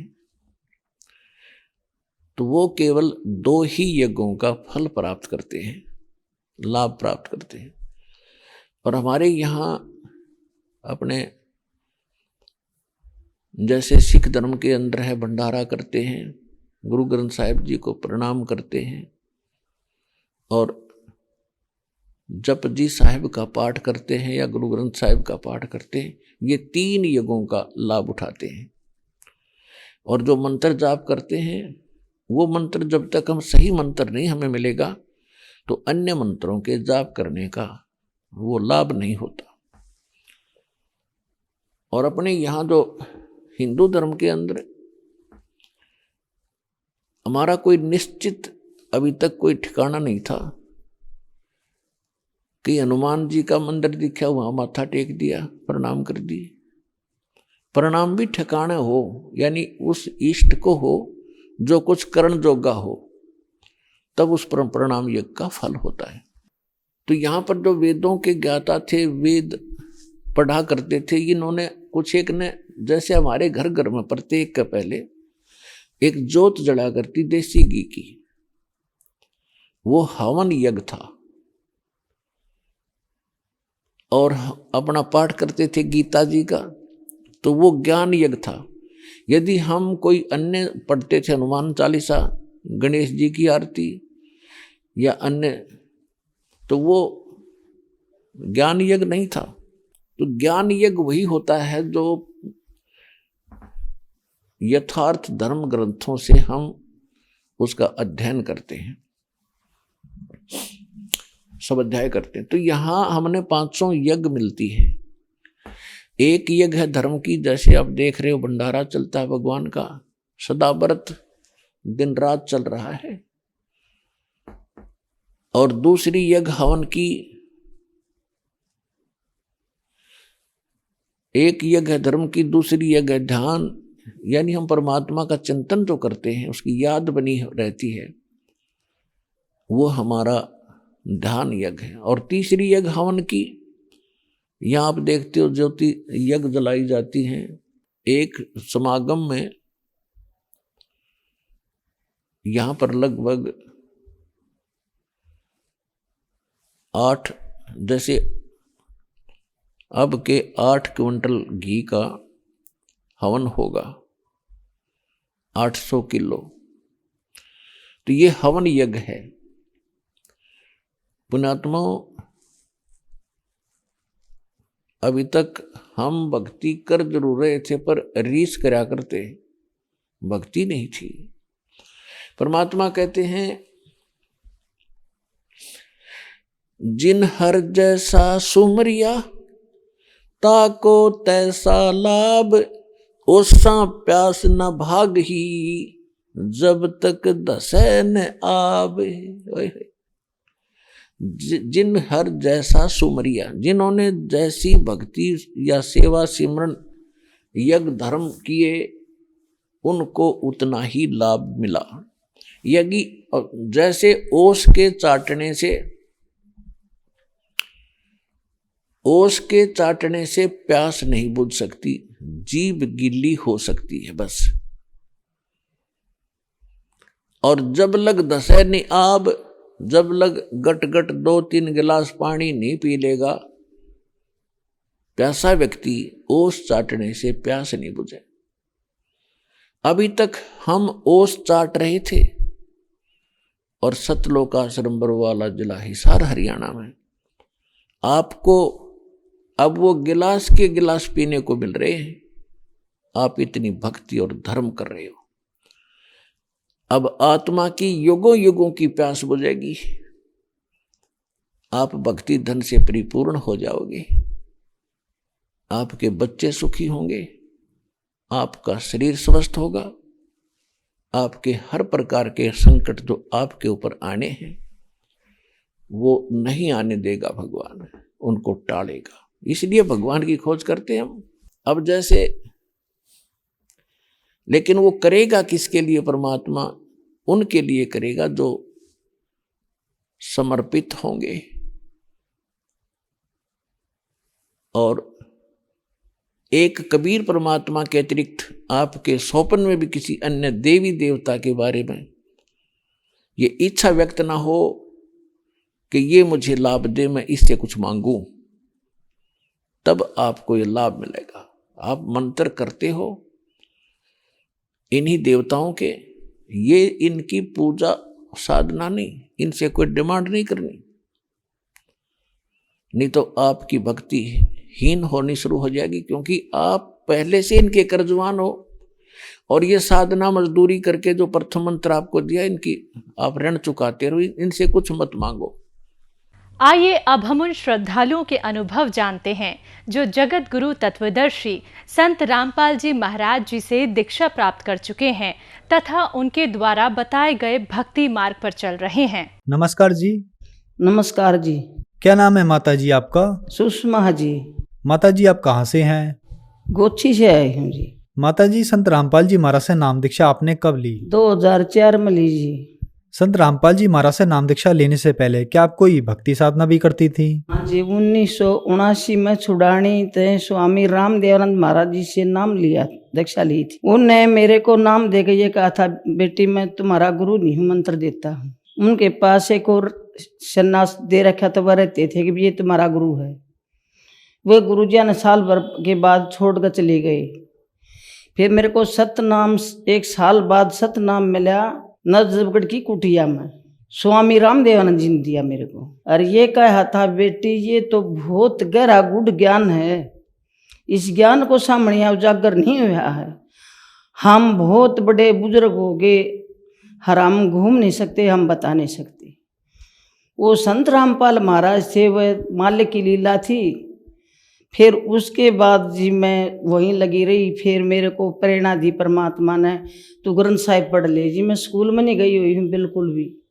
तो वो केवल 2 ही यज्ञों का फल प्राप्त करते हैं, लाभ प्राप्त करते हैं। और हमारे यहाँ अपने जैसे सिख धर्म के अंदर है, भंडारा करते हैं, गुरु ग्रंथ साहिब जी को प्रणाम करते हैं और जप जी साहिब का पाठ करते हैं या गुरु ग्रंथ साहिब का पाठ करते हैं। ये 3 यज्ञों का लाभ उठाते हैं। और जो मंत्र जाप करते हैं वो मंत्र जब तक हम सही मंत्र नहीं हमें मिलेगा तो अन्य मंत्रों के जाप करने का वो लाभ नहीं होता। और अपने यहाँ जो हिंदू धर्म के अंदर हमारा कोई निश्चित अभी तक कोई ठिकाना नहीं था कि हनुमान जी का मंदिर दिखा, वहां माथा टेक दिया, प्रणाम कर दी। प्रणाम भी ठिकाना हो, यानी उस इष्ट को हो जो कुछ करण जोगा हो, तब उस प्रणाम यज्ञ का फल होता है। तो यहाँ पर जो वेदों के ज्ञाता थे, वेद पढ़ा करते थे, इन्होंने कुछ एक ने, जैसे हमारे घर घर में प्रत्येक का पहले एक जोत जला करती देसी घी की, वो हवन यज्ञ था। और अपना पाठ करते थे गीता जी का, तो वो ज्ञान यज्ञ था। यदि हम कोई अन्य पढ़ते थे, हनुमान चालीसा, गणेश जी की आरती या अन्य, तो वो ज्ञान यज्ञ नहीं था। तो ज्ञान यज्ञ वही होता है जो यथार्थ धर्म ग्रंथों से हम उसका अध्ययन करते हैं, स्वाध्याय करते हैं। तो यहाँ हमने 500 यज्ञ मिलती है। एक यज्ञ है धर्म की, जैसे आप देख रहे हो भंडारा चलता है भगवान का, सदाव्रत दिन रात चल रहा है। और दूसरी यज्ञ हवन की, एक यज्ञ है धर्म की, दूसरी यज्ञ है ध्यान, यानी हम परमात्मा का चिंतन जो करते हैं उसकी याद बनी रहती है, वो हमारा ध्यान यज्ञ है। और तीसरी यज्ञ हवन की, यहाँ आप देखते हो ज्योति यज्ञ जलाई जाती हैं एक समागम में। यहाँ पर लगभग 8, जैसे अब के 8 क्विंटल घी का हवन होगा, 800 किलो। तो ये हवन यज्ञ है। पुण्यात्माओं, अभी तक हम भक्ति कर जरूर रहे थे पर रीस करा करते, भक्ति नहीं थी। परमात्मा कहते हैं, जिन हर जैसा सुमरिया ताको तैसा लाभ, ओसा प्यास न भाग ही जब तक दसै न आवे। जिन हर जैसा सुमरिया, जिन्होंने जैसी भक्ति या सेवा सिमरन यज्ञ धर्म किए उनको उतना ही लाभ मिला। यज्ञ जैसे ओस के चाटने से प्यास नहीं बुझ सकती, जीभ गीली हो सकती है बस। और जब लग दसैनी आब, जब लग गट गट 2-3 गिलास पानी नहीं पी लेगा, प्यासा व्यक्ति ओस चाटने से प्यास नहीं बुझे। अभी तक हम ओस चाट रहे थे और सतलोक आश्रम बरवाला जिला हिसार हरियाणा में आपको अब वो गिलास के गिलास पीने को मिल रहे हैं। आप इतनी भक्ति और धर्म कर रहे हो। अब आत्मा की युगों युगों की प्यास बुझेगी, आप भक्ति धन से परिपूर्ण हो जाओगे, आपके बच्चे सुखी होंगे, आपका शरीर स्वस्थ होगा, आपके हर प्रकार के संकट जो आपके ऊपर आने हैं वो नहीं आने देगा भगवान, उनको टालेगा। इसलिए भगवान की खोज करते हैं हम। अब जैसे, लेकिन वो करेगा किसके लिए? परमात्मा उनके लिए करेगा जो समर्पित होंगे और एक कबीर परमात्मा के अतिरिक्त आपके स्वप्न में भी किसी अन्य देवी देवता के बारे में ये इच्छा व्यक्त ना हो कि ये मुझे लाभ दे, मैं इससे कुछ मांगूं, तब आपको ये लाभ मिलेगा। आप मंत्र करते हो इन्हीं देवताओं के, ये इनकी पूजा साधना नहीं, इनसे कोई डिमांड नहीं करनी, नहीं तो आपकी भक्ति हीन होनी शुरू हो जाएगी, क्योंकि आप पहले से इनके कर्जवान हो और ये साधना मजदूरी करके जो प्रथम मंत्र आपको दिया इनकी आप ऋण चुकाते रहो, इनसे कुछ मत मांगो। आइए अब हम उन श्रद्धालुओं के अनुभव जानते हैं जो जगत गुरु तत्वदर्शी संत रामपाल जी महाराज जी से दीक्षा प्राप्त कर चुके हैं तथा उनके द्वारा बताए गए भक्ति मार्ग पर चल रहे हैं। नमस्कार जी। नमस्कार जी। क्या नाम है माता जी आपका? सुषमा जी। माता जी आप कहाँ से हैं? गोची से आए हूँ जी। माता जी संत रामपाल जी महाराज से नाम दीक्षा आपने कब ली? 2004 में ली जी। संत रामपाल जी महाराज से नाम दीक्षा लेने से पहले क्या आप कोई भक्ति साधना भी करती थी? हाँ जी, 1979 में छुड़ानी ते स्वामी रामदेवानंद महाराज जी से नाम लिया, दीक्षा ली थी। उनने मेरे को नाम दे के ये कहा था, बेटी मैं तुम्हारा गुरु नहीं हूँ, मंत्र देता हूँ। उनके पास एक और सन्यास दे रखा तो वह रहते थे कि ये तुम्हारा गुरु है। वे गुरुजी ने साल भर के बाद छोड़ कर चले गए। फिर मेरे को सतनाम 1 साल बाद सतनाम मिला नजफगढ़ की कुटिया में, स्वामी रामदेवानंद जी ने दिया मेरे को। और ये कहा था, बेटी ये तो बहुत गहरा गुड़ ज्ञान है, इस ज्ञान को सामने उजागर नहीं हुआ है। हम बहुत बड़े बुजुर्ग हो गए, हम घूम नहीं सकते, हम बता नहीं सकते। वो संत रामपाल महाराज थे, वह मालिक की लीला थी। फिर उसके बाद जी मैं वहीं लगी रही। फिर मेरे को प्रेरणा दी परमात्मा ने, तू ग्रंथ साहिब पढ़ ले जी। मैं स्कूल में नहीं गई हुई हूँ बिल्कुल भी।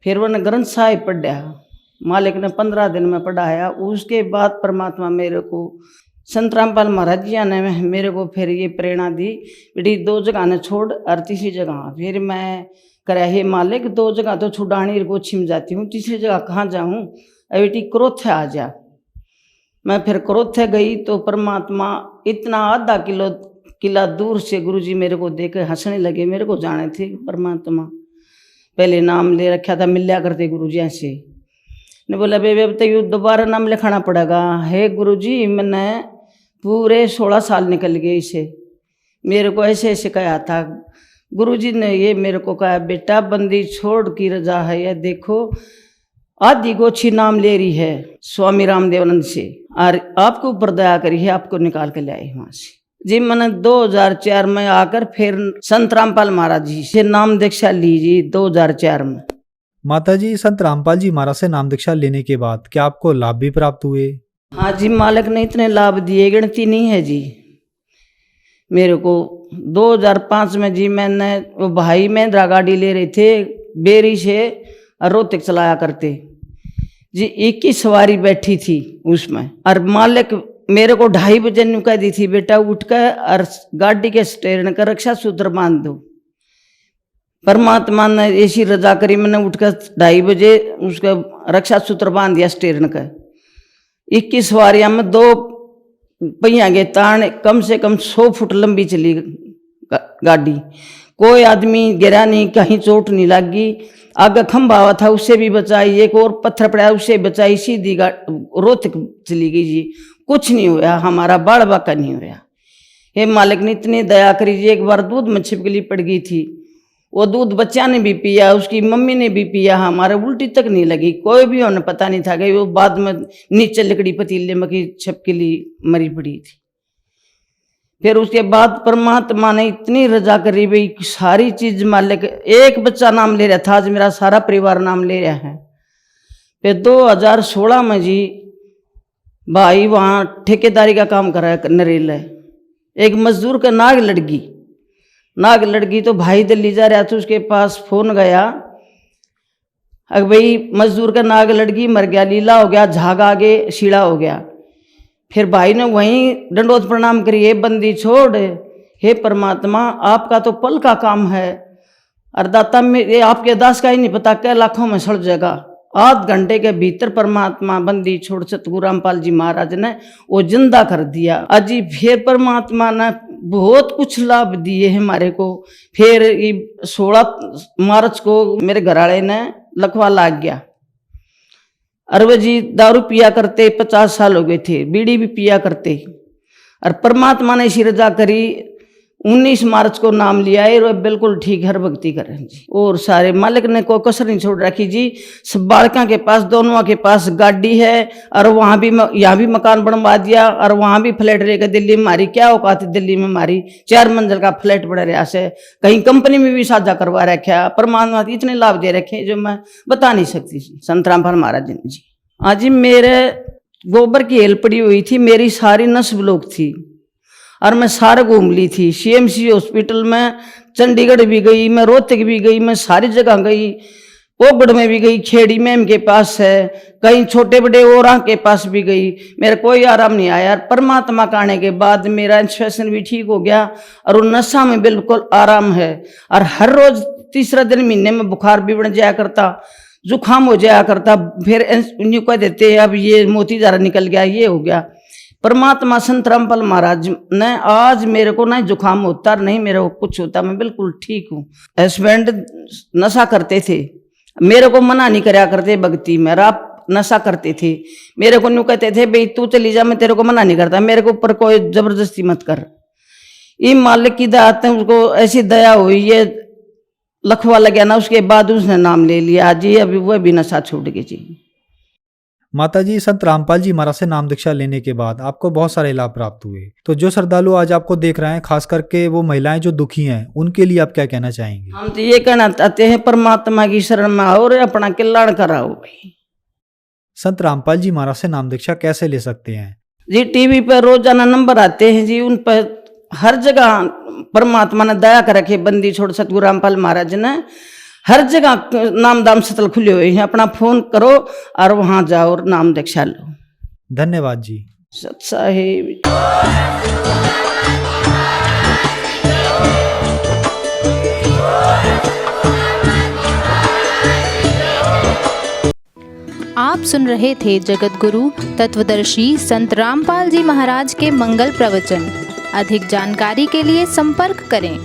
फिर वह ग्रंथ साहिब पढ़ा, मालिक ने 15 दिन में पढ़ाया। उसके बाद परमात्मा मेरे को संत रामपाल महाराज जी ने मेरे को फिर ये प्रेरणा दी, बेटी 2 जगह ने छोड़ और तीसरी जगह। फिर मैं करा, हे मालिक 2 जगह तो छुड़ानी गोछी में जाती हूँ, तीसरी जगह कहाँ जाऊँ? बेटी क्रोथ आ जा। मैं फिर क्रोथ गई तो परमात्मा इतना आधा किला दूर से गुरुजी मेरे को देख हंसने लगे। मेरे को जाने थे परमात्मा, पहले नाम ले रखा था, मिल्या करते गुरुजी से। ने बोला बेबे अब तो दोबारा नाम लिखाना पड़ेगा। हे गुरुजी मैंने पूरे 16 साल निकल गए इसे। मेरे को ऐसे ऐसे कहा था गुरुजी ने। ये मेरे को कहा, बेटा बंदी छोड़ की रजा है, ये देखो आदि गोछी नाम ले रही है स्वामी रामदेवानंद से, और आपको ऊपर दया करी है, आपको निकाल के ले आई वहाँ से जी। मैंने 2004 में आकर फिर संत रामपाल महाराज जी से नाम दीक्षा ली जी 2004 में। माता जी संत रामपाल जी महाराज से नाम दीक्षा लेने के बाद क्या आपको लाभ भी प्राप्त हुए? हाँ जी, मालिक ने इतने लाभ दिए गिनती नहीं है जी। मेरे को 2005 में जी मैंने, वो भाई में गाड़ी ले रहे थे बेरी से और रोहतक चलाया करते। जी 21 सवारी बैठी थी उसमें, और मालिक मेरे को 2:30 बजे नु कह दी थी, बेटा उठ कर और गाड़ी के स्टेयरिंग का रक्षा सूत्र बांध दो। परमात्मा ने ऐसी रजा करी, मैंने उठकर 2:30 बजे उसका रक्षा सूत्र बांध दिया स्टेयरिंग का। 21 सवारियां में 2 पहिया के तान कम से कम 100 फुट लंबी चली गाड़ी। कोई आदमी गिरा नहीं, कहीं चोट नहीं लगी। आगे खंभा हुआ था उससे भी बचाई, एक और पत्थर पड़ा उससे बचाई, सीधी रोहतक चली गई जी। कुछ नहीं हुआ, हमारा बाड़ बाका नहीं हुआ। हे मालिक ने इतनी दया करी जी। एक बार दूध में छिपकली पड़ गई थी, वो दूध बच्चा ने भी पिया, उसकी मम्मी ने भी पिया, हमारे उल्टी तक नहीं लगी। कोई भी उन्हें पता नहीं था कि वो बाद में नीचे लकड़ी पतीले में की छिपकली मरी पड़ी थी। फिर उसके बाद परमात्मा ने इतनी रजा करी भाई, सारी चीज मालिक। एक बच्चा नाम ले रहा था, आज मेरा सारा परिवार नाम ले रहा है। फिर 2016 में जी भाई वहाँ ठेकेदारी का काम कर रहा है नरेला, एक मजदूर का नाग लड़की तो भाई दिल्ली जा रहा था, उसके पास फोन गया, अगर भाई मजदूर का नाग लड़की मर गया, लीला हो गया, झाग आगे शीड़ा हो गया। फिर भाई ने वहीं दंडोत प्रणाम करिए, बंदी छोड़, हे परमात्मा आपका तो पल का काम है, और दाता में ये आपके दास का ही नहीं पता क्या लाखों में सड़ जाएगा। आध घंटे के भीतर परमात्मा बंदी छोड़ सतगुरु रामपाल जी महाराज ने वो जिंदा कर दिया। अजी फिर परमात्मा ने बहुत कुछ लाभ दिए हमारे को। फिर 16 मार्च को मेरे घरवाले ने लखवा लाग गया। अरवे जी दारू पिया करते, 50 साल हो गए थे, बीड़ी भी पिया करते, और परमात्मा ने ऐसी रजा करी 19 मार्च को नाम लिया है और बिल्कुल ठीक हर भक्ति करें जी। और सारे मालिक ने कोई कसर नहीं छोड़ रखी जी। सब बालका के पास, दोनों के पास गाड़ी है, और वहाँ भी यहाँ भी मकान बनवा दिया, और वहाँ भी फ्लैट लेकर दिल्ली में मारी। क्या औकात है दिल्ली में मारी, 4 मंजिल का फ्लैट बड़ा रहा से, कहीं कंपनी में भी साझा करवा रखा। परमात्मा इतने लाभ दे रखे जो मैं बता नहीं सकती। संत रामपाल महाराज जी आज जी मेरे गोबर की हेल पड़ी हुई थी, मेरी सारी नस ब्लॉक थी, और मैं सारे घूम ली थी। CMC हॉस्पिटल में, चंडीगढ़ भी गई मैं, रोहतक भी गई मैं, सारी जगह गई, पोगड़ में भी गई, खेड़ी मैम के पास है, कहीं छोटे बड़े और के पास भी गई, मेरा कोई आराम नहीं आया। परमात्मा का आने के बाद मेरा इन्फेक्शन भी ठीक हो गया, और वो नशा में बिल्कुल आराम है। और हर रोज तीसरा दिन महीने में बुखार भी बढ़ जाया करता, जुकाम हो जाया करता। फिर यूँ कह देते अब ये मोती ज़रा निकल गया, ये हो गया। परमात्मा संत रामपाल महाराज ने आज मेरे को ना जुकाम होता नहीं, मेरे को कुछ होता, मैं बिल्कुल ठीक हूँ। हस्बैंड नशा करते थे, मेरे को मना नहीं कराया करते भक्ति में, आप नशा करते थे, मेरे को न्यू कहते थे भाई तू चली जा, मैं तेरे को मना नहीं करता, मेरे को ऊपर कोई जबरदस्ती मत कर। ये मालिक की दात है, उसको ऐसी दया हुई, ये लखवा लग गया ना, उसके बाद उसने नाम ले लिया जी, अभी वह भी नशा छूट गई जी। माता जी, संत रामपाल जी महाराज से नाम दीक्षा लेने के बाद आपको बहुत सारे लाभ प्राप्त हुए, तो जो श्रद्धालु आज आपको देख रहे हैं, खास करके वो महिलाएं जो दुखी हैं, उनके लिए आप क्या कहना चाहेंगे? हम तो ये कहना चाहते हैं परमात्मा की शरण में आओ और अपना कल्याण कराओ भाई। संत रामपाल जी महाराज से नाम दीक्षा कैसे ले सकते हैं? जी टीवी पर रोजाना नंबर आते हैं जी, उन पर हर जगह परमात्मा ने दया कर रखे। बंदी छोड़ सतगुरु रामपाल महाराज ने हर जगह नाम दाम सतल खुले हुए हैं, अपना फोन करो और वहां जाओ और नाम दीक्षा लो। धन्यवाद जी। सत साहिब। आप सुन रहे थे जगत गुरु तत्वदर्शी संत रामपाल जी महाराज के मंगल प्रवचन। अधिक जानकारी के लिए संपर्क करें